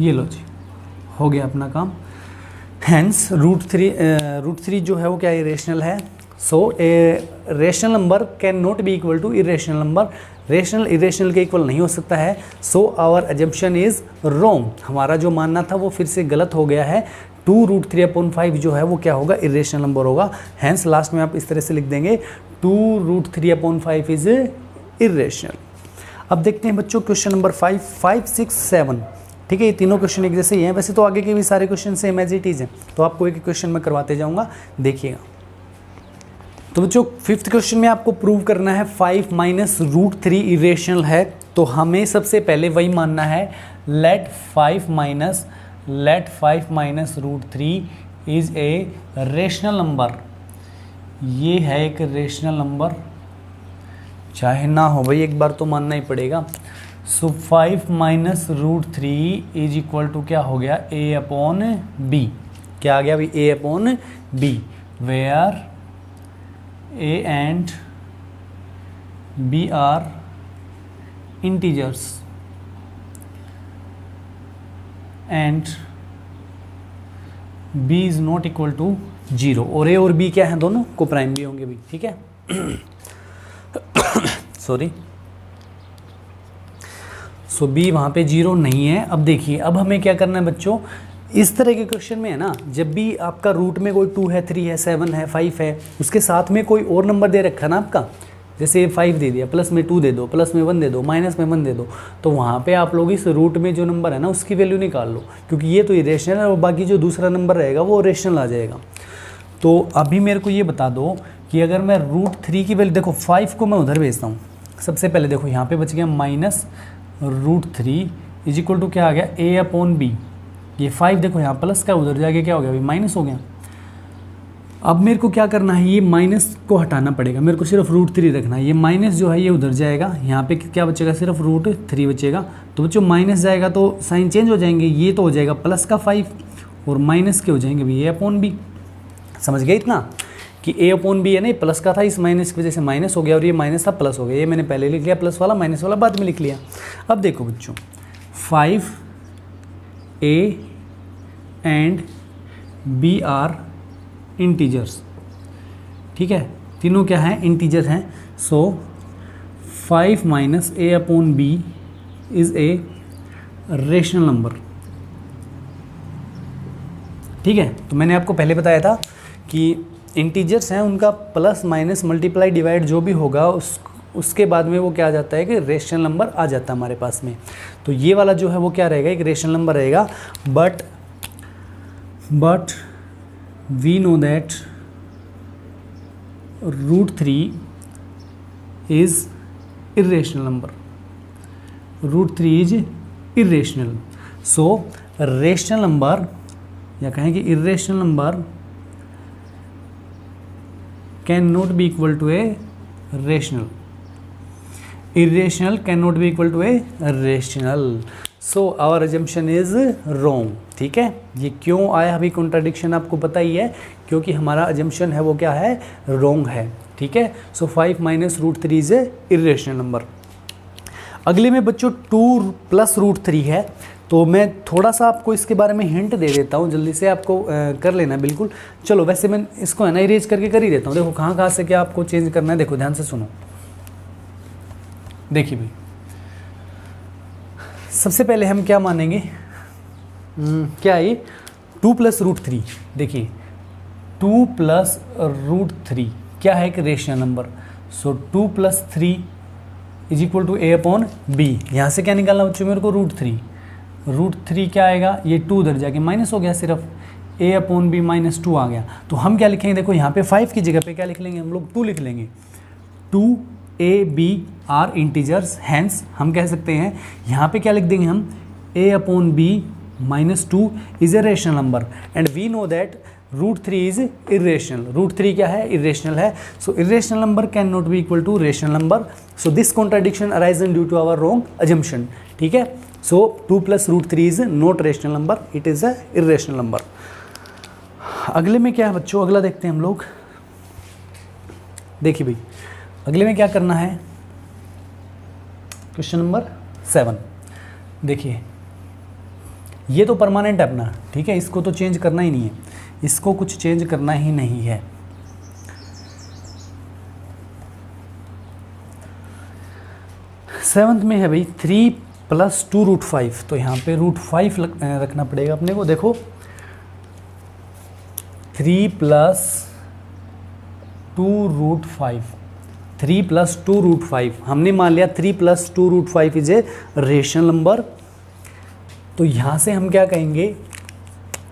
ये लो जी, हो गया अपना काम। हैंस √3 जो है वो क्या इरेशनल है। So a rational number can not be equal to irrational number. Rational irrational के इक्वल नहीं हो सकता है। So our assumption is wrong. हमारा जो मानना था वो फिर से गलत हो गया है। 2√3/5 जो है वो क्या होगा, इरेशनल नंबर होगा। हैंस लास्ट में आप इस तरह से लिख देंगे 2√3/5 इज इरेशनल। अब देखते हैं बच्चों क्वेश्चन नंबर 5, 6, 7। ठीक है, ये तीनों क्वेश्चन एक जैसे ही हैं। वैसे तो आगे के भी सारे question same as it is हैं, तो आपको एक क्वेश्चन में करवाते जाऊंगा, देखिएगा। तो बच्चों 5th क्वेश्चन में आपको प्रूव करना है 5 - √3 इरेशनल है। तो हमें सबसे पहले वही मानना है, let 5 - √3 is a rational number. ये है एक रेशनल नंबर, चाहे ना हो भाई एक बार तो मानना ही पड़ेगा। सो 5 - √3 इज इक्वल टू क्या हो गया, a/b। क्या आ गया भाई, a/b, where a and b are integers and b is not equal to 0। और a और b क्या है, दोनों को प्राइम भी होंगे भी। ठीक है, सॉरी। सो b वहाँ पे 0 नहीं है। अब देखिए, अब हमें क्या करना है बच्चों, इस तरह के क्वेश्चन में है ना, जब भी आपका रूट में कोई 2 है, 3 है, 7 है, 5 है, उसके साथ में कोई और नंबर दे रखा है ना आपका, जैसे 5 दे दिया, प्लस में 2 दे दो, प्लस में 1 दे दो, माइनस में 1 दे दो, तो वहाँ पे आप लोग इस रूट में जो नंबर है ना उसकी वैल्यू निकाल लो, क्योंकि ये तो इरेशनल है और बाकी जो दूसरा नंबर रहेगा वो रेशनल आ जाएगा। तो अभी मेरे को ये बता दो कि अगर मैं √3 की वैल्यू, देखो 5 को मैं उधर भेजता हूँ। सबसे पहले देखो यहाँ पे बच गया -√3 इज इक्वल टू क्या आ गया, a/b। ये 5 देखो यहाँ प्लस का, उधर जाके क्या हो गया, अभी माइनस हो गया। अब मेरे को क्या करना है, ये माइनस को हटाना पड़ेगा, मेरे को सिर्फ √3 रखना है। ये माइनस जो है ये उधर जाएगा, यहाँ पे क्या बचेगा, सिर्फ √3 बचेगा। तो बच्चों माइनस जाएगा तो साइन चेंज हो जाएंगे, ये तो हो जाएगा प्लस का 5 और माइनस के हो जाएंगे भी a/b। समझ गए इतना कि ए अपॉन बी है ना, प्लस का था, इस माइनस की वजह से माइनस हो गया, और ये माइनस था प्लस हो गया, ये मैंने पहले लिख लिया प्लस वाला, माइनस वाला बाद में लिख लिया। अब देखो बच्चों 5a and b are integers, ठीक है, तीनों क्या हैं, इंटीजर हैं। सो 5 minus a upon b is a rational number, ठीक है। तो मैंने आपको पहले बताया था कि इंटीजर्स हैं, उनका प्लस माइनस मल्टीप्लाई डिवाइड जो भी होगा उसके बाद में वो क्या आ जाता है कि रेशनल नंबर आ जाता है हमारे पास में। तो ये वाला जो है वो क्या रहेगा, एक रेशनल नंबर रहेगा। But we know that √3 is irrational number, √3 is irrational. So rational number या कहें कि irrational number can not be equal to a rational, irrational cannot be equal to a rational, so our assumption is wrong, ठीक है। ये क्यों आया अभी contradiction आपको पता ही है, क्योंकि हमारा assumption है वो क्या है, wrong है, ठीक है। So 5 minus √3 is A irrational number. अगले में बच्चों 2 प्लस √3 है, तो मैं थोड़ा सा आपको इसके बारे में हिंट दे देता हूँ, जल्दी से आपको कर लेना बिल्कुल। चलो वैसे मैं इसको है ना इरेज करके कर ही देता हूँ। देखो कहाँ से क्या आपको चेंज करना है, देखो ध्यान से सुनो। देखिए भाई, सबसे पहले हम क्या मानेंगे, क्या है 2 प्लस √3, देखिए 2 प्लस √3 क्या है, एक rational number. So 2 plus 3 is equal to a upon b। यहाँ से क्या निकालना बच्चों मेरे को, √3 क्या आएगा, ये 2 उधर जाके माइनस हो गया, सिर्फ a अपॉन b माइनस 2 आ गया। तो हम क्या लिखेंगे, देखो यहाँ पे 5 की जगह पे क्या लिख लेंगे हम लोग, 2 लिख लेंगे। 2a b are integers, hence हम कह सकते हैं यहाँ पे क्या लिख देंगे हम, a upon b minus 2 is a rational number and we know that √3 is irrational. √3 क्या है, इर्रेशनल है। So irrational number can not be equal to rational number. So this contradiction arisen due to our wrong assumption, ठीक है। So 2 plus √3 is not rational number, it is a irrational number. अगले में क्या है बच्चों, अगला देखते हैं हम लोग। देखिए भाई अगले में क्या करना है, क्वेश्चन नंबर 7। देखिए ये तो परमानेंट है अपना, ठीक है, इसको तो चेंज करना ही नहीं है, इसको कुछ चेंज करना ही नहीं है। सेवंथ में है भाई 3 प्लस 2 √5, तो यहाँ पे √5 रखना पड़ेगा अपने को। देखो 3 प्लस 2 √5, 3 प्लस 2 √5 हमने मान लिया 3 plus 2 √5 is a rational number. तो यहाँ से हम क्या कहेंगे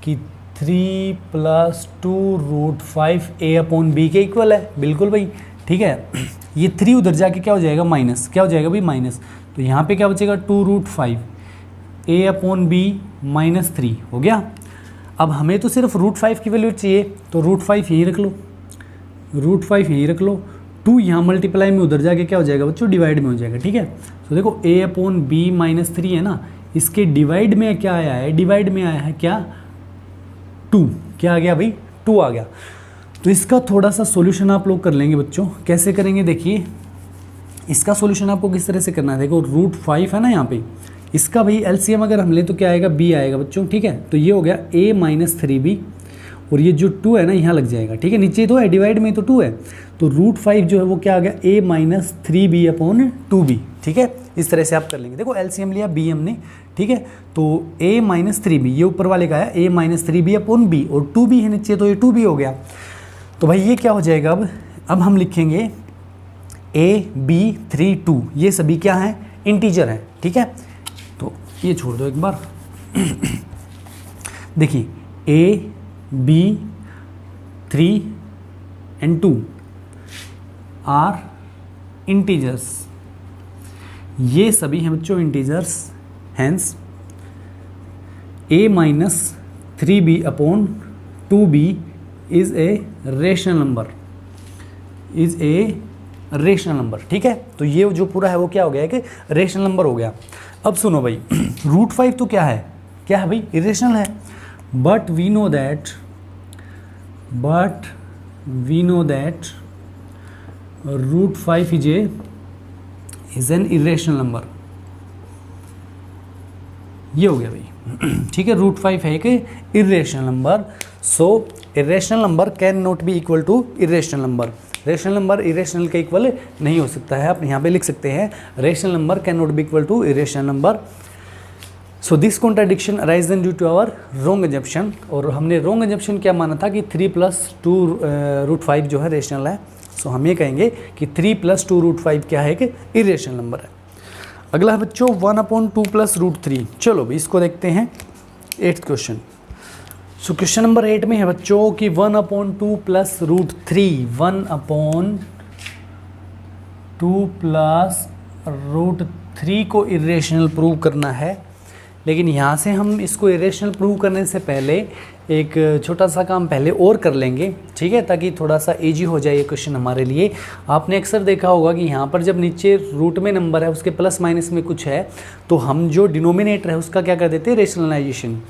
कि 3 प्लस 2 √5 a अपॉन b के इक्वल है, बिल्कुल भाई, ठीक है। ये 3 उधर जाके क्या हो जाएगा, माइनस, क्या हो जाएगा भाई, माइनस। तो यहाँ पे क्या बचेगा, 2 √5 a अपॉन b माइनस 3 हो गया। अब हमें तो सिर्फ √5 की वैल्यू चाहिए, तो √5 यहीं रख लो, √5 यहीं रख लो। 2 यहाँ मल्टीप्लाई में उधर जाके क्या हो जाएगा बच्चों, डिवाइड में हो जाएगा, ठीक है। तो देखो a अपॉन b माइनस 3 है ना, इसके डिवाइड में क्या आया है, डिवाइड में आया है क्या, 2, क्या आ गया भाई, 2 आ गया। तो इसका थोड़ा सा सॉल्यूशन आप लोग कर लेंगे बच्चों। कैसे करेंगे, देखिए इसका सॉल्यूशन आपको किस तरह से करना है। देखो √5 है ना यहाँ पे, इसका भाई एलसीएम अगर हम लें तो क्या आएगा, b आएगा बच्चों, ठीक है। तो ये हो गया a माइनस 3b, और ये जो 2 है ना यहाँ लग जाएगा, ठीक है, नीचे तो है, डिवाइड में तो 2 है। तो √5 जो है वो क्या आ गया, a minus 3b upon 2b, ठीक है। इस तरह से आप कर लेंगे। देखो एलसीएम लिया b हमने, ठीक है। तो a माइनस 3b, ये ऊपर वाले का है a minus 3b upon b, और 2b है नीचे, तो ये 2b हो गया। तो भाई ये क्या हो जाएगा, अब हम लिखेंगे a b 3 2, ये सभी क्या हैं, इंटीजर हैं, ठीक है। तो ये छोड़ दो एक बार। देखिए a b 3 and 2 are integers, ये सभी हैं बच्चों integers, hence a minus 3b upon 2b is a rational number, is a rational number, ठीक है। तो ये जो पूरा है वो क्या हो गया है कि रेशनल नंबर हो गया। अब सुनो भाई, √5 तो क्या है भाई, इरेशनल है। But we know that we know that root 5 is an irrational number. ये हो गया भाई, ठीक है। रूट 5 है एक irrational number. So irrational number can not be equal to irrational number. Rational number irrational के इक्वल नहीं हो सकता है। आप यहाँ पे लिख सकते हैं rational number can not be equal to irrational number. So this contradiction arisen due to our wrong assumption. और हमने रोंग एजम्पशन क्या माना था कि 3 + 2 रूट 5 जो है रेशनल है। सो हम ये कहेंगे कि 3 + 2 रूट 5 क्या है कि इरेशनल नंबर है। अगला है बच्चों 1/2 + रूट 3। चलो भाई इसको देखते हैं 8th question. So question number 8 में है बच्चों कि 1/2 + रूट 3, 1/2 + रूट 3 को इरेशनल प्रूव करना है। लेकिन यहाँ से हम इसको इरेशनल प्रूव करने से पहले एक छोटा सा काम पहले और कर लेंगे, ठीक है, ताकि थोड़ा सा इजी हो जाए ये क्वेश्चन हमारे लिए। आपने अक्सर देखा होगा कि यहाँ पर जब नीचे रूट में नंबर है उसके प्लस माइनस में कुछ है तो हम जो डिनोमिनेटर है उसका क्या कर देते हैं, रेशनलाइजेशन।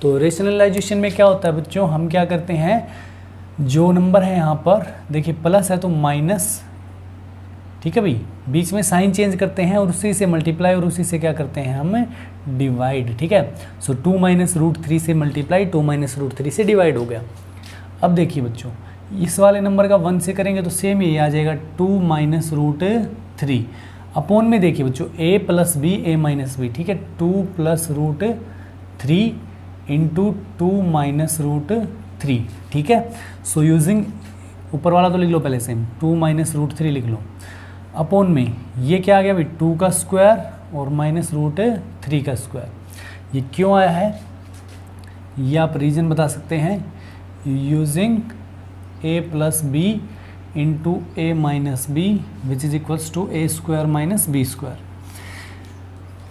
तो रेशनलाइजेशन में क्या होता है बच्चों, हम क्या करते हैं, जो नंबर है यहाँ पर देखिए प्लस है तो माइनस, ठीक है भाई, बीच में साइन चेंज करते हैं और उसी से मल्टीप्लाई और उसी से क्या करते हैं हम डिवाइड, ठीक है। सो 2 - रूट 3 से मल्टीप्लाई, 2 - रूट 3 से डिवाइड हो गया। अब देखिए बच्चों इस वाले नंबर का 1 से करेंगे तो सेम ये आ जाएगा 2 - रूट 3 अपॉन में देखिए बच्चों a + b a - b, ठीक है, 2 + रूट 3 इंटू 2 - रूट 3, ठीक है। सो यूजिंग ऊपर वाला तो लिख लो पहले सेम, 2 - रूट 3 लिख लो अपॉन में ये क्या आ गया भाई 2 का स्क्वायर और रूट 3 का स्क्वायर। ये क्यों आया है ये आप रीज़न बता सकते हैं, using a + b into a - b which is equals to a² - b²,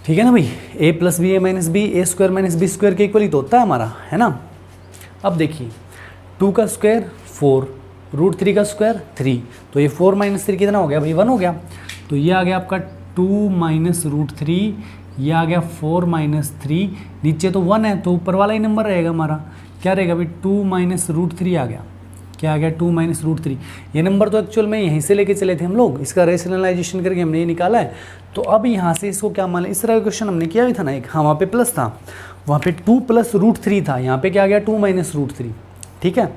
ठीक है ना भाई। a + b a - b a² - b² के इक्वल ही तो होता है हमारा, है ना। अब देखिए 2 का स्क्वायर 4, रूट 3 का स्क्वायर 3, तो ये 4 - 3 कितना हो गया भाई 1 हो गया। तो ये आ गया आपका 2 - रूट 3, ये आ गया 4 - 3, नीचे तो 1 है तो ऊपर वाला ही नंबर रहेगा हमारा, क्या रहेगा भाई 2 - रूट 3 आ गया। क्या आ गया 2 - रूट 3। ये नंबर तो एक्चुअल में यहीं से लेके चले थे हम लोग, इसका रेशनलाइजेशन करके हमने ये निकाला है। तो अब यहाँ से इसको क्या मान लें, इस तरह का क्वेश्चन हमने किया भी था ना एक, हाँ वहाँ पे प्लस था, वहाँ पे 2 + रूट 3 था, यहाँ पे क्या आ गया 2 - रूट 3, ठीक है।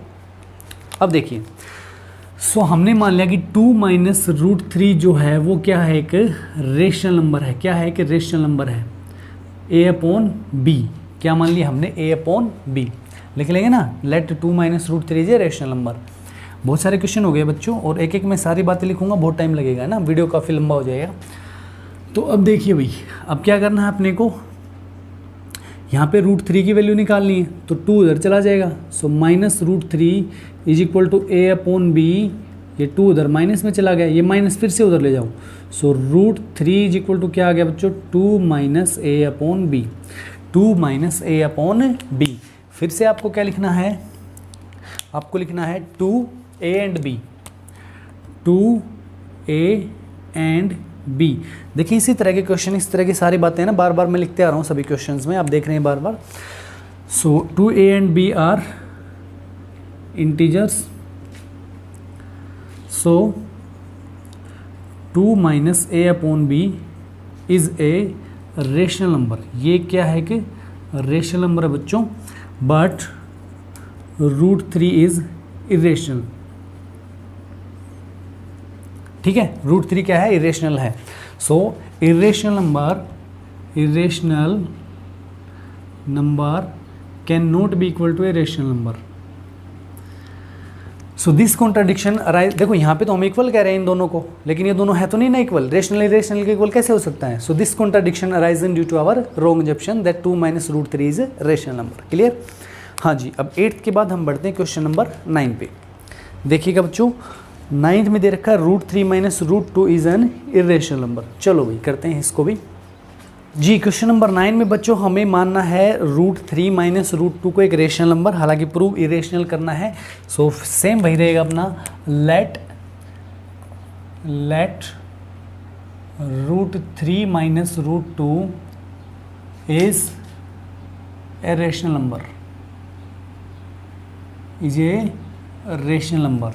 अब देखिए सो हमने मान लिया कि 2 - रूट 3 जो है वो क्या है, एक रेशनल नंबर है। क्या है कि रेशनल नंबर है, a/b। क्या मान लिया हमने, a/b लिख लेंगे ना, let 2 - root 3 is a rational number. बहुत सारे क्वेश्चन हो गए बच्चों और एक एक में सारी बातें लिखूंगा, बहुत टाइम लगेगा ना, वीडियो काफ़ी लंबा हो जाएगा। तो अब देखिए भाई अब क्या करना है अपने को, यहाँ पे रूट 3 की वैल्यू निकालनी है तो 2 उधर चला जाएगा। So root 3 is equal to a/b, ये 2 उधर माइनस में चला गया, ये माइनस फिर से उधर ले जाओ। So root 3 is equal to क्या आ गया बच्चों 2 - a/b, 2 - a/b। फिर से आपको क्या लिखना है, आपको लिखना है 2a and b, 2a and b। देखिए इसी तरह के क्वेश्चन, इस तरह की सारी बातें ना बार बार मैं लिखते आ रहा हूँ सभी क्वेश्चंस में, आप देख रहे हैं बार बार। सो 2a and b are integers, so 2 - a/b is a rational number. ये क्या है कि रेशनल नंबर है बच्चों, बट रूट 3 इज इरेशनल, ठीक है। रूट 3 क्या है, इरेशनल है। So irrational number can not be equal to a rational number. So this contradiction arise, देखो यहाँ पे तो हम इक्वल कह रहे हैं इन दोनों को, लेकिन ये दोनों है तो नहीं ना इक्वल, रेशनल इरेशनल के इक्वल कैसे हो सकता है। So this contradiction arisen due to our wrong assumption that 2 - root 3 is a rational number. Clear, हाँ जी। अब 8th के बाद हम बढ़ते हैं क्वेश्चन नंबर 9 पे। देखिएगा बच्चों 9th में दे रखा है root 3 - root 2 is an irrational number. चलो भाई करते हैं इसको भी जी। क्वेश्चन नंबर 9 में बच्चों हमें मानना है रूट 3 - रूट 2 को एक रेशनल नंबर, हालांकि प्रूव इरेशनल करना है। सो सेम वही रहेगा अपना, let root 3 - root 2 is a rational number, is a rational number।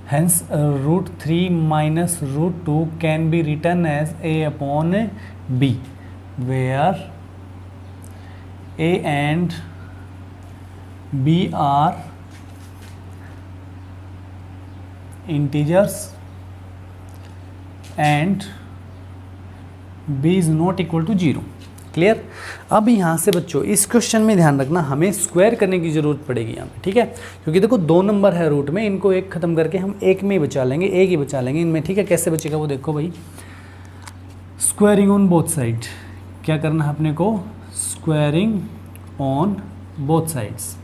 Hence root 3 minus root 2 can be written as a upon b, where a and b are integers and b is not equal to 0. Clear. अब यहाँ से बच्चों इस question में ध्यान रखना, हमें square करने की ज़रूरत पड़ेगी यहाँ पे, ठीक है, क्योंकि देखो 2 नंबर है रूट में, इनको एक ख़त्म करके हम एक में ही बचा लेंगे, एक ही बचा लेंगे इनमें, ठीक है। कैसे बचेगा वो देखो भाई, स्क्वायरिंग ऑन बोथ साइड, क्या करना है अपने को, स्क्वायरिंग ऑन बोथ साइड्स,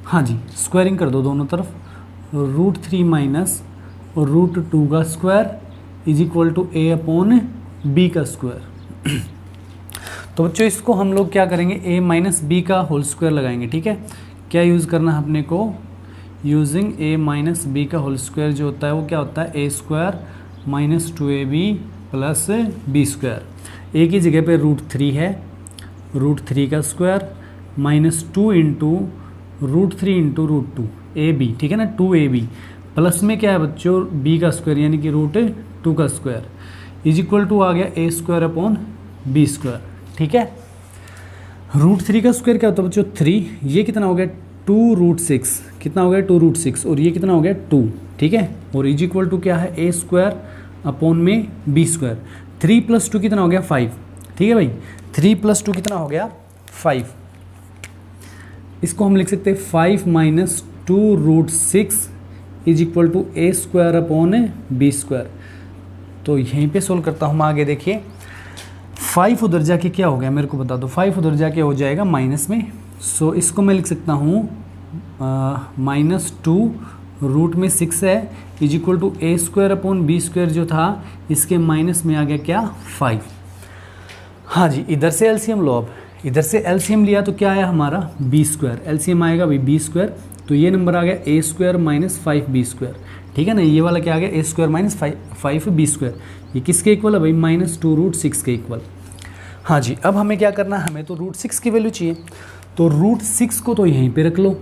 हाँ जी, स्क्वायरिंग कर दो दोनों तरफ, रूट 3 माइनस रूट 2 का square is equal to a upon b का स्क्वायर। तो बच्चों इसको हम लोग क्या करेंगे, ए माइनस बी का होल स्क्वायर लगाएंगे, ठीक है। क्या यूज़ करना है अपने को, यूजिंग ए माइनस बी का होल स्क्वायर जो होता है वो क्या होता है, a square minus 2ab plus b square. A की जगह पे रूट 3 है, रूट 3 का square minus 2 into root 3 into root 2 a b, ठीक है ना, 2ab प्लस में क्या है बच्चों, बी का स्क्वायर यानी कि रूट 2 का स्क्वायर इज इक्वल टू आ गया a square upon b square, ठीक है। रूट 3 का स्क्वायर क्या होता है बच्चों, 3, ये कितना हो गया 2 रूट 6, कितना हो गया 2 रूट 6, और ये कितना हो गया 2, ठीक है, और इज इक्वल टू क्या है, ए स्क्वायर अपॉन में बी स्क्वायर। 3 प्लस 2 कितना हो गया 5, ठीक है भाई, 3 प्लस 2 कितना हो गया 5, इसको हम लिख सकते हैं 5 minus 2 root 6 is equal to a square upon b square. तो यहीं पे सोल्व करता हूँ मैं आगे, देखिए 5 उधर जाके क्या हो गया मेरे को बता दो, 5 उधर जाके हो जाएगा माइनस में, सो इसको मैं लिख सकता हूँ माइनस 2 रूट में 6 है is equal to a square upon b square जो था इसके माइनस में आ गया क्या 5। हाँ जी, इधर से एलसीएम लो, अब इधर से एलसीएम लिया तो क्या आया हमारा बी स्क्वायर, एलसीएम आएगा भाई बी स्क्वायर, तो ये नंबर आ गया a square minus 5 b square, ठीक है ना। ये वाला क्या आ गया a square minus 5 b square, ये किसके इक्वल है भाई, माइनस 2 रूट 6 के इक्वल। हाँ जी, अब हमें क्या करना है, हमें तो रूट 6 की वैल्यू चाहिए, तो रूट 6 को तो यहीं पे रख लो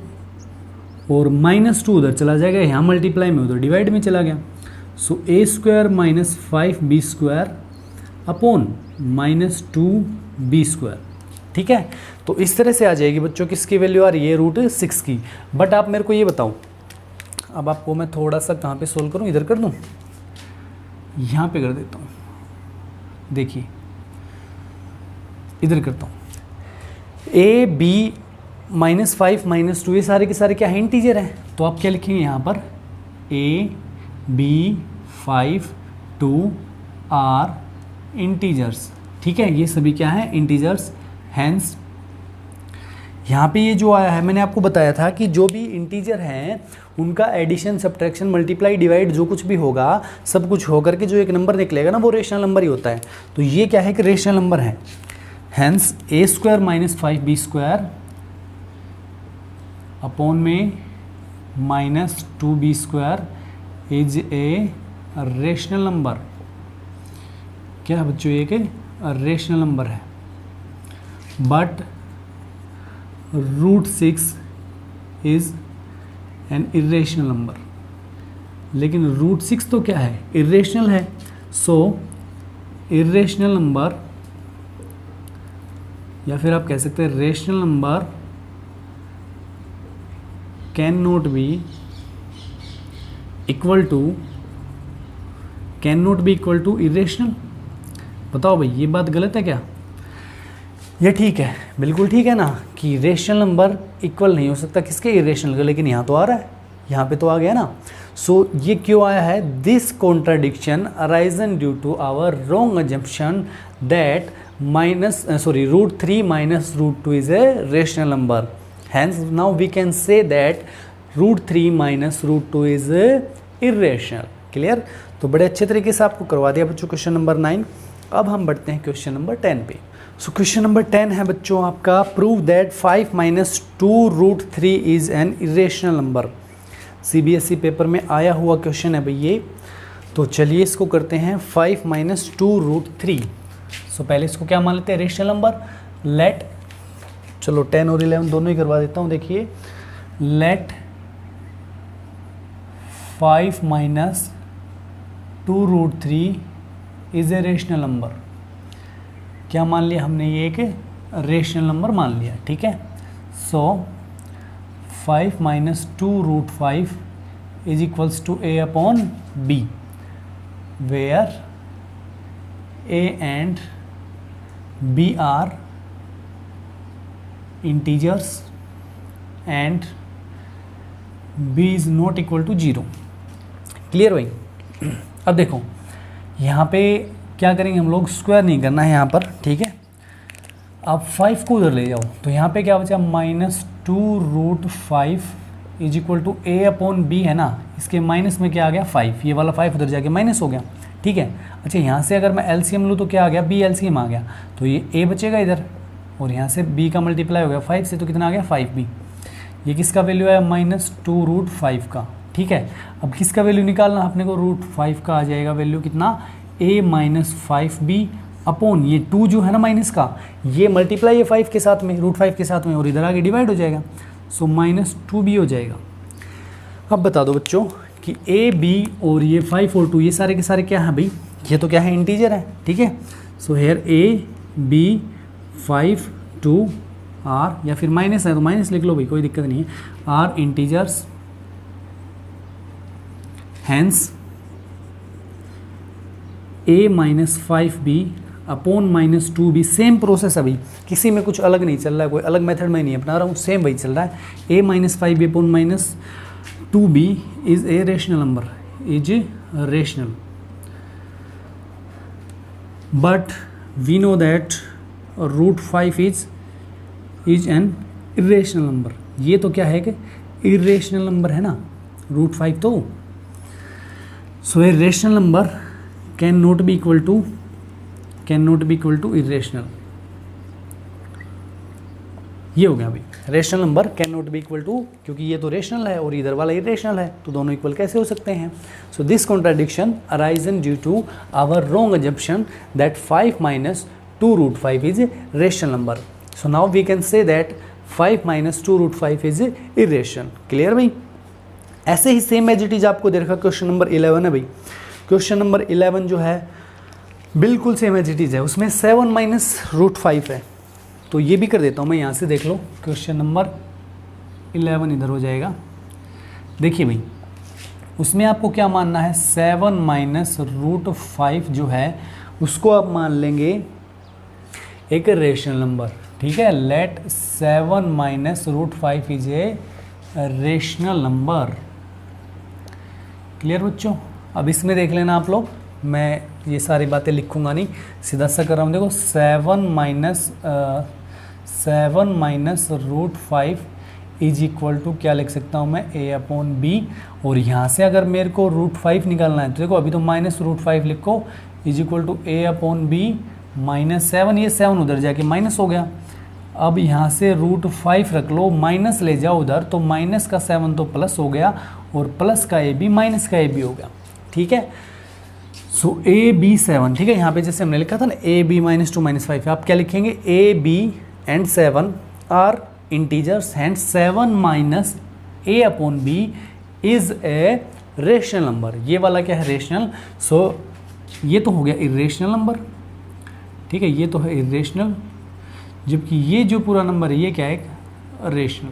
और माइनस 2 उधर चला जाएगा, यहाँ मल्टीप्लाई में उधर डिवाइड में चला गया, so a square minus 5 b square upon minus 2 b square, ठीक है। तो इस तरह से आ जाएगी बच्चों किसकी वैल्यू आ रही है, रूट 6 की। बट आप मेरे को ये बताओ, अब आपको मैं थोड़ा सा कहाँ पे सोल्व करूँ, इधर कर दूँ, यहाँ पे कर देता हूँ, देखिए इधर करता हूँ, ए बी माइनस 5 माइनस 2 ये सारे के सारे क्या है, इंटीजर हैं, तो आप क्या लिखेंगे यहाँ पर, ए बी 5 2 आर इंटीजर्स, ठीक है, ये सभी क्या है इंटीजर्स। हैंस यहाँ पे ये जो आया है मैंने आपको बताया था कि जो भी इंटीजर हैं उनका एडिशन सब्ट्रैक्शन मल्टीप्लाई डिवाइड जो कुछ भी होगा सब कुछ होकर के जो एक नंबर निकलेगा ना वो रेशनल नंबर ही होता है, तो ये क्या है कि रेशनल नंबर है। Hence a square minus 5 b square upon में minus 2 b square is a rational number. क्या है बच्चों, ये एक रेशनल नंबर है, but root 6 is an irrational number. लेकिन रूट 6 तो क्या है, इरेशनल है, सो इरेशनल नंबर या फिर आप कह सकते हैं rational number can not be equal to irrational. बताओ भाई ये बात गलत है क्या, ये ठीक है, बिल्कुल ठीक है ना कि रेशनल नंबर इक्वल नहीं हो सकता किसके, इरेशनल का, लेकिन यहाँ तो आ रहा है, यहाँ पे तो आ गया ना। सो ये क्यों आया है, this contradiction arisen due to our wrong assumption that root 3 minus root 2 is a rational number. Hence now we can say that root 3 minus root 2 is irrational. Clear, तो बड़े अच्छे तरीके से आपको करवा दिया बच्चों क्वेश्चन नंबर 9। अब हम बढ़ते हैं क्वेश्चन नंबर 10 पे। सो क्वेश्चन नंबर 10 है बच्चों आपका, prove that 5 minus 2 root 3 is an irrational number. CBSE paper में आया हुआ क्वेश्चन है भाई ये, तो चलिए इसको करते हैं 5 माइनस 2 रूट 3। सो पहले इसको क्या मान लेते हैं, रेशनल नंबर। लेट, चलो 10 और 11 दोनों ही करवा देता हूँ। देखिए let 5 minus 2√3 is a rational number. क्या मान लिया हमने, ये एक रेशनल नंबर मान लिया, ठीक है। So 5 minus 2√5 is equals to a upon b, where a and b are integers and b is not equal to 0। Clear भाई। अब देखो यहाँ पे क्या करेंगे हम लोग, स्क्वायर नहीं करना है यहाँ पर, ठीक है। अब 5 को उधर ले जाओ तो यहाँ पे क्या बचा, -2√5 is equal to a upon b है ना, इसके माइनस में क्या आ गया 5, ये वाला 5 उधर जाके माइनस हो गया, ठीक है। अच्छा यहाँ से अगर मैं एलसीएम लूँ तो क्या आ गया, b एलसीएम आ गया, तो ये a बचेगा इधर, और यहाँ से b का मल्टीप्लाई हो गया 5 से, तो कितना आ गया 5b। ये किसका वैल्यू है, -2√5 का, ठीक है। अब किसका वैल्यू निकालना अपने को, √5 का आ जाएगा वैल्यू कितना, a माइनस 5b अपॉन ये 2 जो है ना माइनस का, ये मल्टीप्लाई है 5 के साथ में, √5 के साथ में, और इधर आगे डिवाइड हो जाएगा, सो -2b हो जाएगा। अब बता दो बच्चों कि a b और ये 5 और 2 ये सारे के सारे क्या है भाई, ये तो क्या है, इंटीजर है, ठीक है। So here a b 5 2 are, या फिर माइनस है तो माइनस लिख लो भाई, कोई दिक्कत नहीं है, are integers, hence a minus 5b upon -2b, same process अभी, किसी में कुछ अलग नहीं चल रहा है, कोई अलग मेथड में नहीं अपना रहा हूँ, सेम वही चल रहा है। a minus 5b upon -2b is a rational number, is rational, but we know that √5 is an irrational number. ये तो क्या है कि इरेशनल नंबर है ना √5 तो, so a rational number can not be equal to irrational. ये हो गया अभी, rational number can not be equal to, क्योंकि ये तो रेशनल है और इधर वाला इरेशनल है, तो दोनों इक्वल कैसे हो सकते हैं। So this contradiction arisen due to our wrong assumption that 5 minus 2√5 is a rational number. So now we can say that 5 minus 2√5 is irrational. Clear भाई। ऐसे ही सेम एज इट इज आपको दे रखा क्वेश्चन नंबर 11 है भाई। Question number 11 जो है बिल्कुल same as it is है, उसमें 7 माइनस √5 है, तो ये भी कर देता हूँ मैं यहाँ से, देख लो क्वेश्चन नंबर 11 इधर हो जाएगा। देखिए भाई उसमें आपको क्या मानना है, 7 माइनस √5 जो है उसको आप मान लेंगे एक रेशनल नंबर, ठीक है। Let 7 minus √5 is a rational number. Clear बच्चों। अब इसमें देख लेना आप लोग, मैं ये सारी बातें लिखूंगा नहीं, सीधा सा कर रहा हूँ। देखो 7 माइनस √5 इज इक्वल टू क्या लिख सकता हूँ मैं, a अपॉन b, और यहाँ से अगर मेरे को √5 निकालना है तो देखो अभी तो -√5 लिखो, is equal to a upon b -7, ये 7 उधर जाके माइनस हो गया। अब यहाँ से √5 रख लो, माइनस ले जाओ उधर, तो माइनस का 7 तो प्लस हो गया, और प्लस का a b माइनस का a b हो गया, ठीक है। सो a b 7, ठीक है। यहाँ पे जैसे हमने लिखा था ना a b -2 -5, आप क्या लिखेंगे, a b and 7 are integers, hence 7 minus a upon b is a rational number. ये वाला क्या है, रेशनल। सो ये तो हो गया इरेशनल नंबर, ठीक है, ये तो है इरेशनल, जबकि ये जो पूरा नंबर है ये क्या है, रेशनल।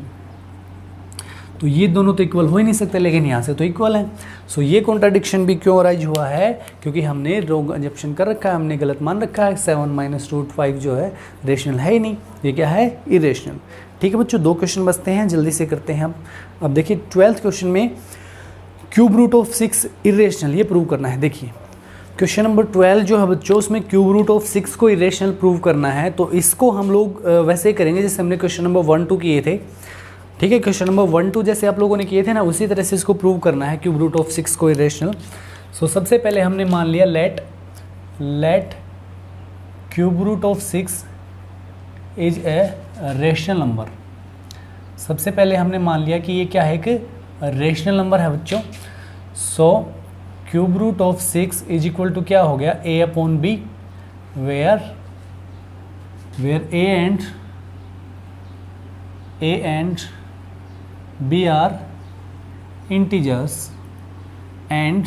तो ये दोनों तो इक्वल हो ही नहीं सकते, लेकिन यहाँ से तो इक्वल है। सो ये कॉन्ट्राडिक्शन भी क्यों अराइज हुआ है, क्योंकि हमने रॉन्ग अजम्पशन कर रखा है, हमने गलत मान रखा है। 7 माइनस √5 जो है रेशनल है ही नहीं, ये क्या है, इरेशनल। ठीक है बच्चों, 2 क्वेश्चन बचते हैं, जल्दी से करते हैं हम। अब देखिए 12th क्वेश्चन में क्यूब रूट ऑफ 6 इरेशनल, ये प्रूव करना है। देखिए क्वेश्चन नंबर 12 जो है बच्चों, उसमें क्यूब रूट ऑफ 6 को इरेशनल प्रूव करना है। तो इसको हम लोग वैसे ही करेंगे जैसे हमने क्वेश्चन नंबर 1 2 किए थे, ठीक है। क्वेश्चन नंबर 1 2 जैसे आप लोगों ने किए थे ना, उसी तरह से इसको प्रूव करना है, क्यूब रूट ऑफ 6 को इरेशनल। सो सबसे पहले हमने मान लिया let cube root of 6 is a rational number. सबसे पहले हमने मान लिया कि ये क्या है, कि रेशनल नंबर है बच्चों। So cube root of 6 is equal to क्या हो गया, a upon b, where a and b are integers and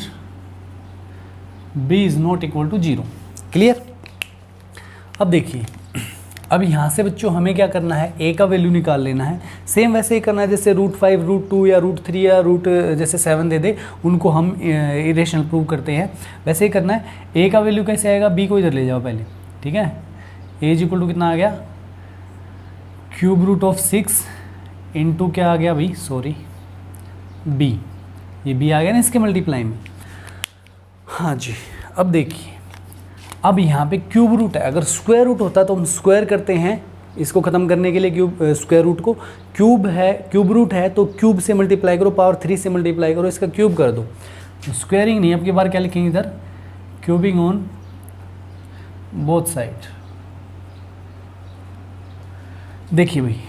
b is not equal to 0। Clear. अब देखिए, अब यहाँ से बच्चों हमें क्या करना है, a का वैल्यू निकाल लेना है। सेम वैसे ही करना है जैसे √5, √2 या √3 या जैसे 7 दे दे, उनको हम इरेशनल प्रूव करते हैं, वैसे ही करना है। a का वैल्यू कैसे आएगा, b को इधर ले जाओ पहले, ठीक है। a इज इक्वल टू कितना आ गया, क्यूब रूट ऑफ 6 इंटू क्या आ गया भाई, सॉरी b, ये b आ गया ना इसके मल्टीप्लाई में। हाँ जी, अब देखिए, अब यहाँ पे क्यूब रूट है, अगर स्क्वायर रूट होता तो हम स्क्वायर करते हैं इसको ख़त्म करने के लिए, क्यूब स्क्वायर रूट को। क्यूब है, क्यूब रूट है तो क्यूब से मल्टीप्लाई करो, पावर 3 से मल्टीप्लाई करो, इसका क्यूब कर दो। तो स्क्वायरिंग नहीं, अब की बार क्या लिखेंगे इधर, क्यूबिंग ऑन बोथ साइड। देखिए भाई,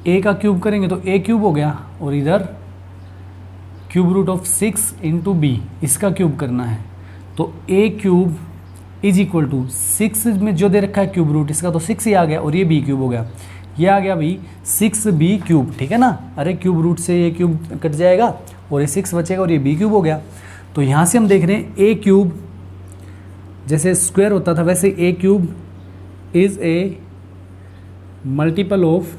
a का क्यूब करेंगे तो a क्यूब हो गया, और इधर cube root of 6 into b, इसका क्यूब करना है। तो a cube is equal to 6 में जो दे रखा है क्यूब रूट, इसका तो 6 ही आ गया, और ये b क्यूब हो गया, ये आ गया भाई 6b क्यूब, ठीक है ना। अरे क्यूब रूट से ये क्यूब कट जाएगा और ये 6 बचेगा, और ये b क्यूब हो गया। तो यहाँ से हम देख रहे हैं a क्यूब जैसे स्क्वायर होता था वैसे a cube is a multiple of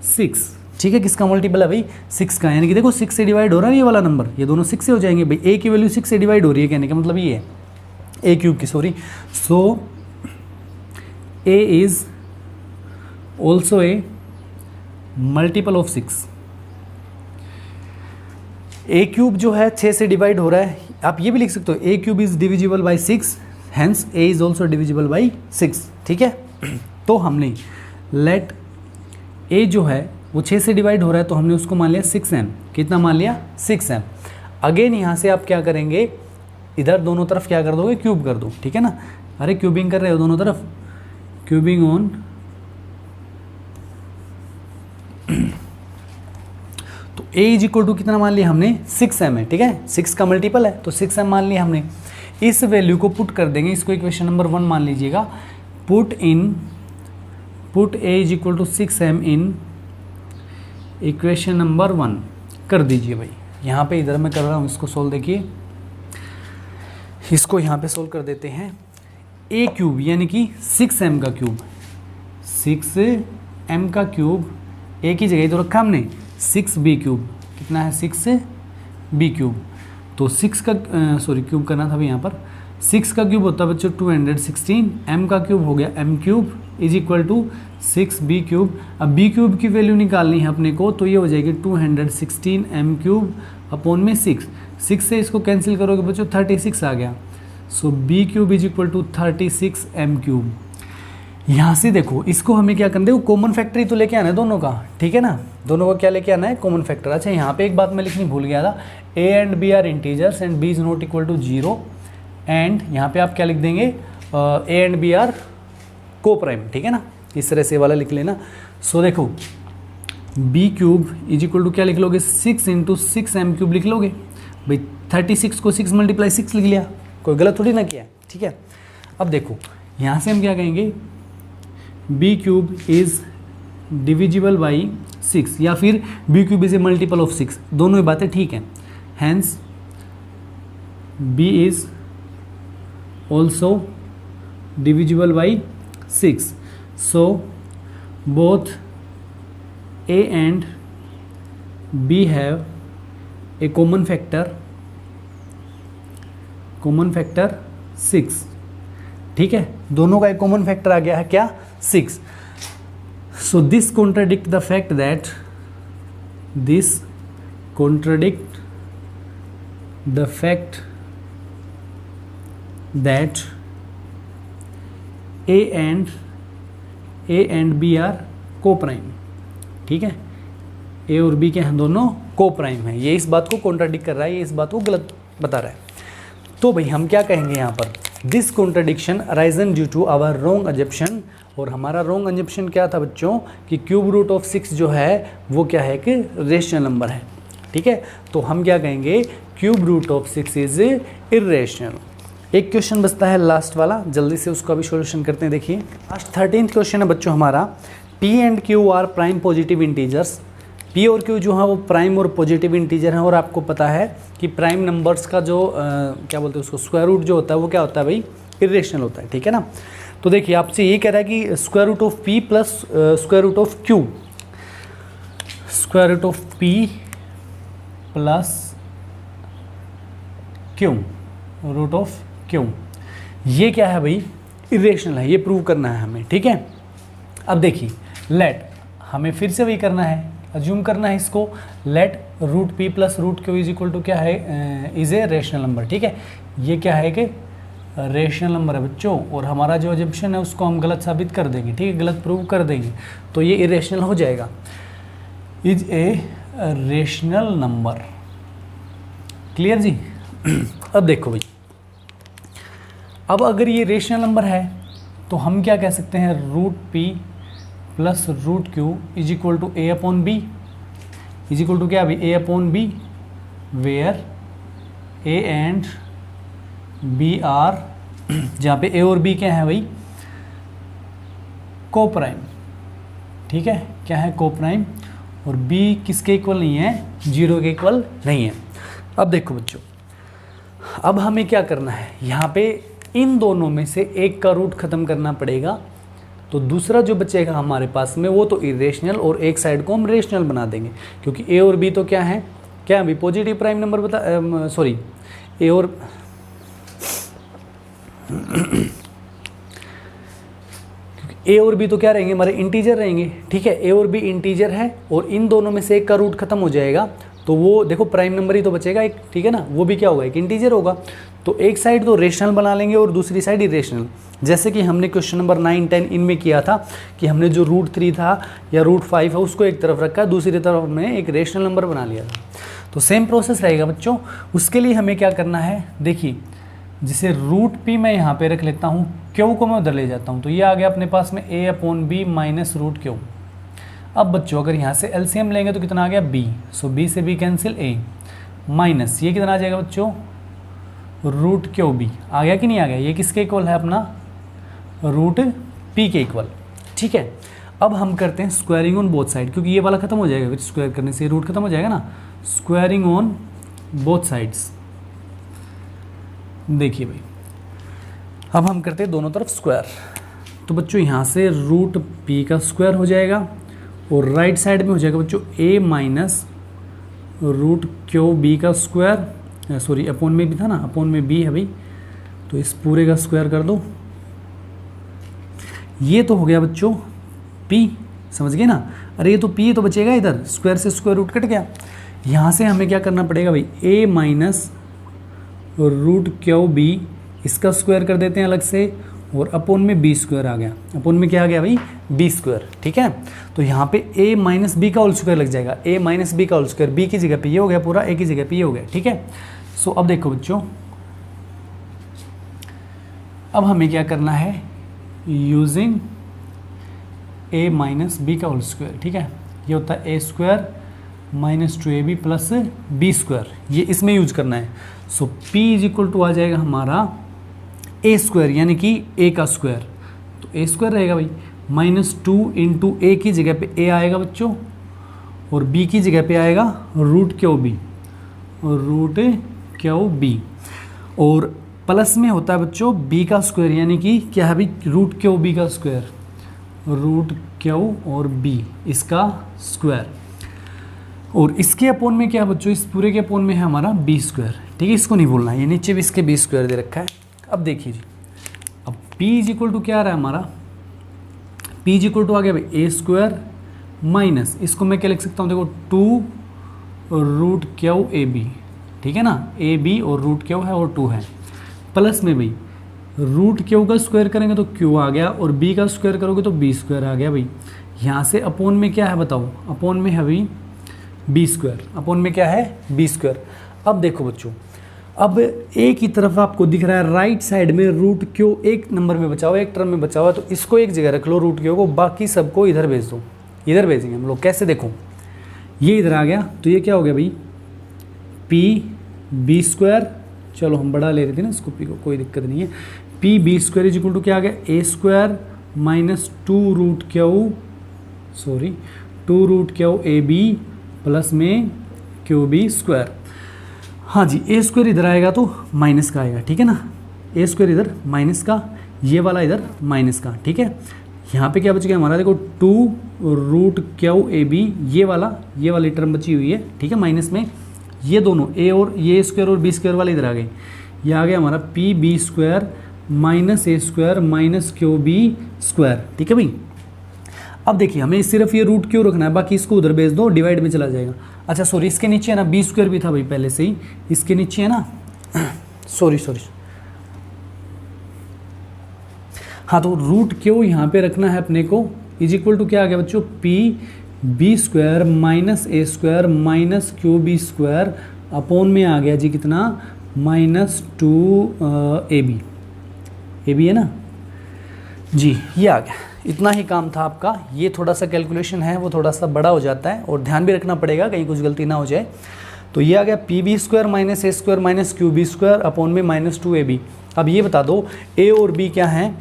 6, ठीक है। किसका मल्टीपल है भाई, 6 का, यानी कि देखो 6 से डिवाइड हो रहा है ये वाला नंबर, ये दोनों 6 से हो जाएंगे भाई। a की वैल्यू 6 से डिवाइड हो रही है, कहने का मतलब ये है a क्यूब की, sorry. So a is also a multiple of 6। a cube जो है 6 से डिवाइड हो रहा है, आप ये भी लिख सकते हो a cube is divisible by 6, hence a is also divisible by 6, ठीक है। तो हमने लेट a जो है वो 6 से डिवाइड हो रहा है, तो हमने उसको मान लिया 6m। कितना मान लिया, 6m। अगेन यहाँ से आप क्या करेंगे, इधर दोनों तरफ क्या कर दोगे, क्यूब कर दो, ठीक है ना। अरे क्यूबिंग कर रहे हो दोनों तरफ, क्यूबिंग ऑन तो a इज इक्वल टू कितना मान लिया हमने, 6m है, ठीक है। 6 का मल्टीपल है तो 6m मान लिया हमने। इस वैल्यू को पुट कर देंगे, इसको इक्वेशन नंबर 1 मान लीजिएगा। Put a is equal to 6m in equation number 1 कर दीजिए भाई। यहाँ पे इधर मैं कर रहा हूँ, इसको सोल्व देखिए, इसको यहाँ पे सोल्व कर देते हैं। a क्यूब यानी कि 6m का क्यूब, 6m का क्यूब a की जगह तो रखा हमने 6b क्यूब, कितना है 6b क्यूब। तो 6 का क्यूब करना था अभी यहाँ पर, 6 का क्यूब होता है बच्चों 216, m का क्यूब हो गया m cube is equal to 6b cube. अब b क्यूब की वैल्यू निकालनी है अपने को, तो ये हो जाएगी 216 m क्यूब अपॉन में 6 से इसको कैंसिल करोगे बच्चों 36 आ गया। सो b cube is equal to 36 m cube. यहाँ से देखो, इसको हमें क्या करना है, कॉमन फैक्टर ही तो लेके आना है दोनों का, ठीक है ना। दोनों का क्या लेके आना है, कॉमन फैक्टर। अच्छा, यहाँ पे एक बात मैं लिखनी भूल गया था, a and b are integers and b is not equal to 0, and यहाँ पे आप क्या लिख देंगे, a and b are coprime, ठीक है ना। इस तरह से वाला लिख लेना। सो देखो, b cube is equal to क्या लिख लोगे, 6 इंटू 6m क्यूब लिख लोगे भाई। 36 को 6 मल्टीप्लाई 6 लिख लिया, कोई गलत थोड़ी ना किया, ठीक है। अब देखो यहाँ से हम क्या कहेंगे, b cube is divisible by 6, या फिर b cube is a multiple of 6, दोनों ही बातें ठीक हैं। Hence b is also divisible by 6। So both a and b have a common factor 6, ठीक है। दोनों का एक कॉमन फैक्टर आ गया है क्या, 6। So this contradict the fact that a and b are coprime, ठीक है। a और b के हैं दोनों को प्राइम है, ये इस बात को कॉन्ट्राडिक्ट कर रहा है, ये इस बात को गलत बता रहा है। तो भाई हम क्या कहेंगे यहाँ पर, this contradiction arisen due to our wrong assumption. और हमारा रॉन्ग अजप्शन क्या था बच्चों, कि क्यूब रूट ऑफ 6 जो है वो क्या है कि रेशनल नंबर है, ठीक है। तो हम क्या कहेंगे, cube root of 6 is irrational. एक क्वेश्चन बचता है लास्ट वाला, जल्दी से उसका भी सॉल्यूशन करते हैं। देखिए लास्ट 13th क्वेश्चन है बच्चों हमारा, p and q are prime positive integers, p p और क्यू जो है वो प्राइम और पॉजिटिव इंटीजर हैं, और आपको पता है कि प्राइम नंबर्स का जो क्या बोलते हैं उसको, स्क्वायर रूट जो होता है वो क्या होता है भाई, इरेशनल होता है, ठीक है ना। तो देखिए आपसे ये कह रहा है कि square root of p plus square root of q, square root of p plus q, root of q, ये क्या है भाई, इरेशनल है, ये प्रूव करना है हमें, ठीक है। अब देखिए लेट, हमें फिर से वही करना है, अज्यूम करना है इसको, let root p plus root q is equal to क्या है, इज ए रेशनल नंबर, ठीक है। ये क्या है कि रेशनल नंबर है बच्चों, और हमारा जो अजम्पशन है उसको हम गलत साबित कर देंगे, ठीक है, गलत प्रूव कर देंगे, तो ये इरेशनल हो जाएगा, is a rational number, clear जी। अब देखो भाई, अब अगर ये रेशनल नंबर है तो हम क्या कह सकते हैं, root p plus root q is equal to a upon b, is equal to क्या भाई, a upon b, where a and B are, जहाँ पे ए और बी क्या है भाई, को प्राइम, ठीक है, क्या है, को प्राइम, और बी किसके इक्वल नहीं है, 0 के इक्वल नहीं है। अब देखो बच्चों, अब हमें क्या करना है, यहाँ पे इन दोनों में से एक का रूट खत्म करना पड़ेगा, तो दूसरा जो बचेगा हमारे पास में वो तो इरेशनल, और एक साइड को हम रेशनल बना देंगे, क्योंकि ए और बी तो क्या है, क्या अभी पॉजिटिव प्राइम नंबर बता, सॉरी ए और ए और बी तो क्या रहेंगे, हमारे इंटीजर रहेंगे, ठीक है, ए और बी इंटीजर है, और इन दोनों में से एक का रूट खत्म हो जाएगा, तो वो देखो प्राइम नंबर ही तो बचेगा एक, ठीक है ना, वो भी क्या होगा, एक इंटीजर होगा, तो एक साइड तो रेशनल बना लेंगे और दूसरी साइड इरेशनल, जैसे कि हमने क्वेश्चन नंबर 9, 10 इनमें किया था कि हमने जो रूट 3 था या रूट 5 है उसको एक तरफ रखा, दूसरी तरफ हमने एक रेशनल नंबर बना लिया था, तो सेम प्रोसेस रहेगा बच्चों। उसके लिए हमें क्या करना है, देखिए जिसे रूट पी मैं यहाँ पे रख लेता हूँ, क्यू को मैं उधर ले जाता हूँ, तो ये आ गया अपने पास में a upon b minus root q. अब बच्चों अगर यहाँ से एलसीएम लेंगे तो कितना आ गया, बी, सो बी से बी कैंसिल, ए माइनस ये कितना आ जाएगा बच्चों, रूट क्यू बी आ गया कि नहीं आ गया, ये किसके इक्वल है अपना, रूट पी के इक्वल, ठीक है। अब हम करते हैं स्क्वायरिंग ऑन बोथ साइड, क्योंकि ये वाला खत्म हो जाएगा, फिर स्क्वायर करने से रूट खत्म हो जाएगा ना, स्क्वायरिंग ऑन बोथ साइड्स। देखिए भाई अब हम करते हैं दोनों तरफ स्क्वायर, तो बच्चों यहाँ से रूट पी का स्क्वायर हो जाएगा, और राइट साइड में हो जाएगा बच्चों ए माइनस रूट क्यू बी का स्क्वायर, सॉरी अपॉन में भी था ना, अपॉन में बी है भाई, तो इस पूरे का स्क्वायर कर दो, ये तो हो गया बच्चों पी, समझ गए ना, अरे ये तो पी तो बचेगा इधर, स्क्वायर से स्क्वायर रूट कट गया, यहाँ से हमें क्या करना पड़ेगा भाई, ए माइनस रूट क्यू बी, इसका स्क्वायर कर देते हैं अलग से, और अपॉन में बी स्क्वायर आ गया, अपॉन में क्या आ गया भाई, बी स्क्वायर, ठीक है। तो यहाँ पे ए माइनस बी का होल स्क्वायर लग जाएगा, ए माइनस बी का होल स्क्वायर, बी की जगह पे ये हो गया पूरा, ए की जगह पे ये हो गया, ठीक है। सो अब देखो बच्चों, अब हमें क्या करना है, यूजिंग ए माइनस बी का होल स्क्वायर, ठीक है, ये होता है a square minus 2ab plus b square, ये इसमें यूज करना है। So p is equal to आ जाएगा हमारा ए स्क्वायर, यानी कि ए का स्क्वायर, तो ए स्क्वायर रहेगा भाई, माइनस 2 इंटू ए की जगह पे ए आएगा बच्चों, और बी की जगह पे आएगा root q b, root q b, और प्लस में होता है बच्चों बी का स्क्वायर, यानी कि क्या है भाई, रूट क्यू बी का स्क्वायर, रूट क्यू और बी इसका स्क्वायर, और इसके अपोन में क्या है बच्चों, इस पूरे के अपोन में है हमारा बी स्क्वायर, ठीक है, इसको नहीं भूलना है, ये नीचे भी इसके बी स्क्वायर दे रखा है। अब देखिए जी, अब p इज इक्वल टू क्या आ रहा है हमारा, p इज इक्वल टू आ गया भाई ए स्क्वायर माइनस, इसको मैं क्या लिख सकता हूँ, देखो 2 रूट क्यू ए बी, ठीक है ना, ए बी और रूट क्यू है और 2 है, प्लस में भाई रूट क्यू का स्क्वायर करेंगे तो क्यू आ गया, और बी का स्क्वायर करोगे तो बी स्क्वायर आ गया भाई। यहाँ से अपोन में क्या है बताओ, अपोन में है भाई बी स्क्वायर, अपोन में क्या है, बी स्क्वायर। अब देखो बच्चों, अब ए की तरफ आपको दिख रहा है राइट साइड में रूट क्यू एक नंबर में बचा हुआ, एक टर्म में बचा हुआ, तो इसको एक जगह रख लो रूट क्यू को, बाकी सबको इधर भेज दो, इधर भेजेंगे हम लोग, कैसे देखो, ये इधर आ गया, तो ये क्या हो गया भाई, पी बी स्क्वायर, चलो हम बड़ा ले रहे थे ना इसको, पी को, कोई दिक्कत नहीं है, p b square is equal to क्या आ गया, a square minus 2 root q, sorry 2 root q a b plus में क्यू बी स्क्वायर। हाँ जी, ए स्क्वायर इधर आएगा तो माइनस का आएगा, ठीक है ना, ए स्क्वायर इधर माइनस का, ये वाला इधर माइनस का, ठीक है। यहाँ पे क्या बच गया हमारा, देखो 2√QAB, ये वाली टर्म बची हुई है, ठीक है, माइनस में ये दोनों ए और ये स्क्वायर और बी स्क्वायर वाले इधर आ गए, ये आ गया हमारा p b square minus a square minus q b square, ठीक है भाई। अब देखिए हमें सिर्फ ये रूट क्यों रखना है, बाकी इसको उधर भेज दो, डिवाइड में चला जाएगा। अच्छा सॉरी, इसके नीचे है ना बी स्क्वायर भी था भाई पहले से ही, इसके नीचे है ना सॉरी हाँ, तो रूट क्यों यहाँ पे रखना है अपने को, इज इक्वल टू क्या आ गया बच्चों, p b square minus a square minus q b square upon में आ गया जी कितना, -2 ए बी है ना जी, ये आ गया। इतना ही काम था आपका। ये थोड़ा सा कैलकुलेशन है वो थोड़ा सा बड़ा हो जाता है और ध्यान भी रखना पड़ेगा कहीं कुछ गलती ना हो जाए। तो ये आ गया p b square minus a square minus q b square upon में -2ab। अब ये बता दो ए और बी क्या हैं,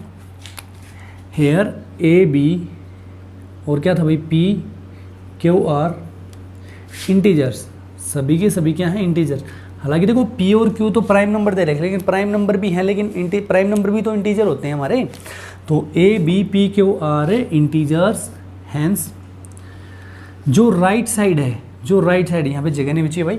हेयर ए बी और क्या था भाई पी क्यू आर इंटीजर्स, सभी के सभी क्या हैं इंटीजर। हालांकि देखो पी और क्यू तो प्राइम नंबर दे रखे लेकिन प्राइम नंबर भी हैं, लेकिन प्राइम नंबर भी तो इंटीजर होते हैं हमारे। तो a b p q are integers, hence जो राइट साइड है, यहाँ पे जगह नहीं बची है भाई,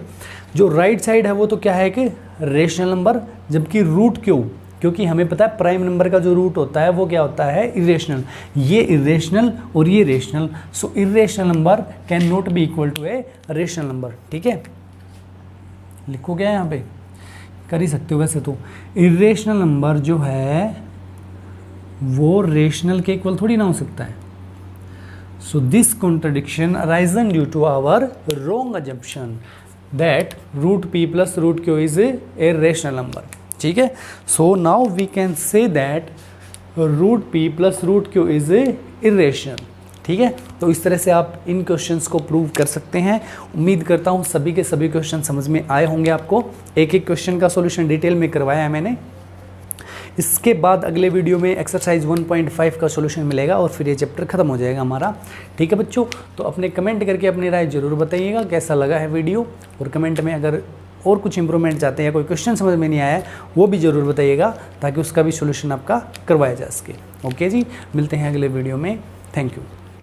जो राइट साइड है वो तो क्या है कि रेशनल नंबर, जबकि रूट क्यू, क्योंकि हमें पता है प्राइम नंबर का जो रूट होता है वो क्या होता है इरेशनल, ये इरेशनल और ये rational. So irrational number can not be equal to a rational number, ठीक है। लिखो क्या है यहाँ पे, कर ही सकते हो वैसे तो। इरेशनल नंबर जो है वो रेशनल के इक्वल थोड़ी ना हो सकता है। So this contradiction arisen due to our wrong assumption that root p plus root q is a rational number, ठीक है। So now we can say that root p plus root q is a irrational, ठीक है। तो इस तरह से आप इन questions को प्रूव कर सकते हैं। उम्मीद करता हूँ सभी के सभी क्वेश्चन समझ में आए होंगे आपको। एक एक क्वेश्चन का सॉल्यूशन डिटेल में करवाया है मैंने। इसके बाद अगले वीडियो में एक्सरसाइज 1.5 का सॉल्यूशन मिलेगा और फिर ये चैप्टर खत्म हो जाएगा हमारा, ठीक है बच्चों। तो अपने कमेंट करके अपनी राय जरूर बताइएगा कैसा लगा है वीडियो, और कमेंट में अगर और कुछ इंप्रूवमेंट चाहते हैं या कोई क्वेश्चन समझ में नहीं आया है वो भी ज़रूर बताइएगा ताकि उसका भी सॉल्यूशन आपका करवाया जा सके। ओके जी, मिलते हैं अगले वीडियो में। Thank you.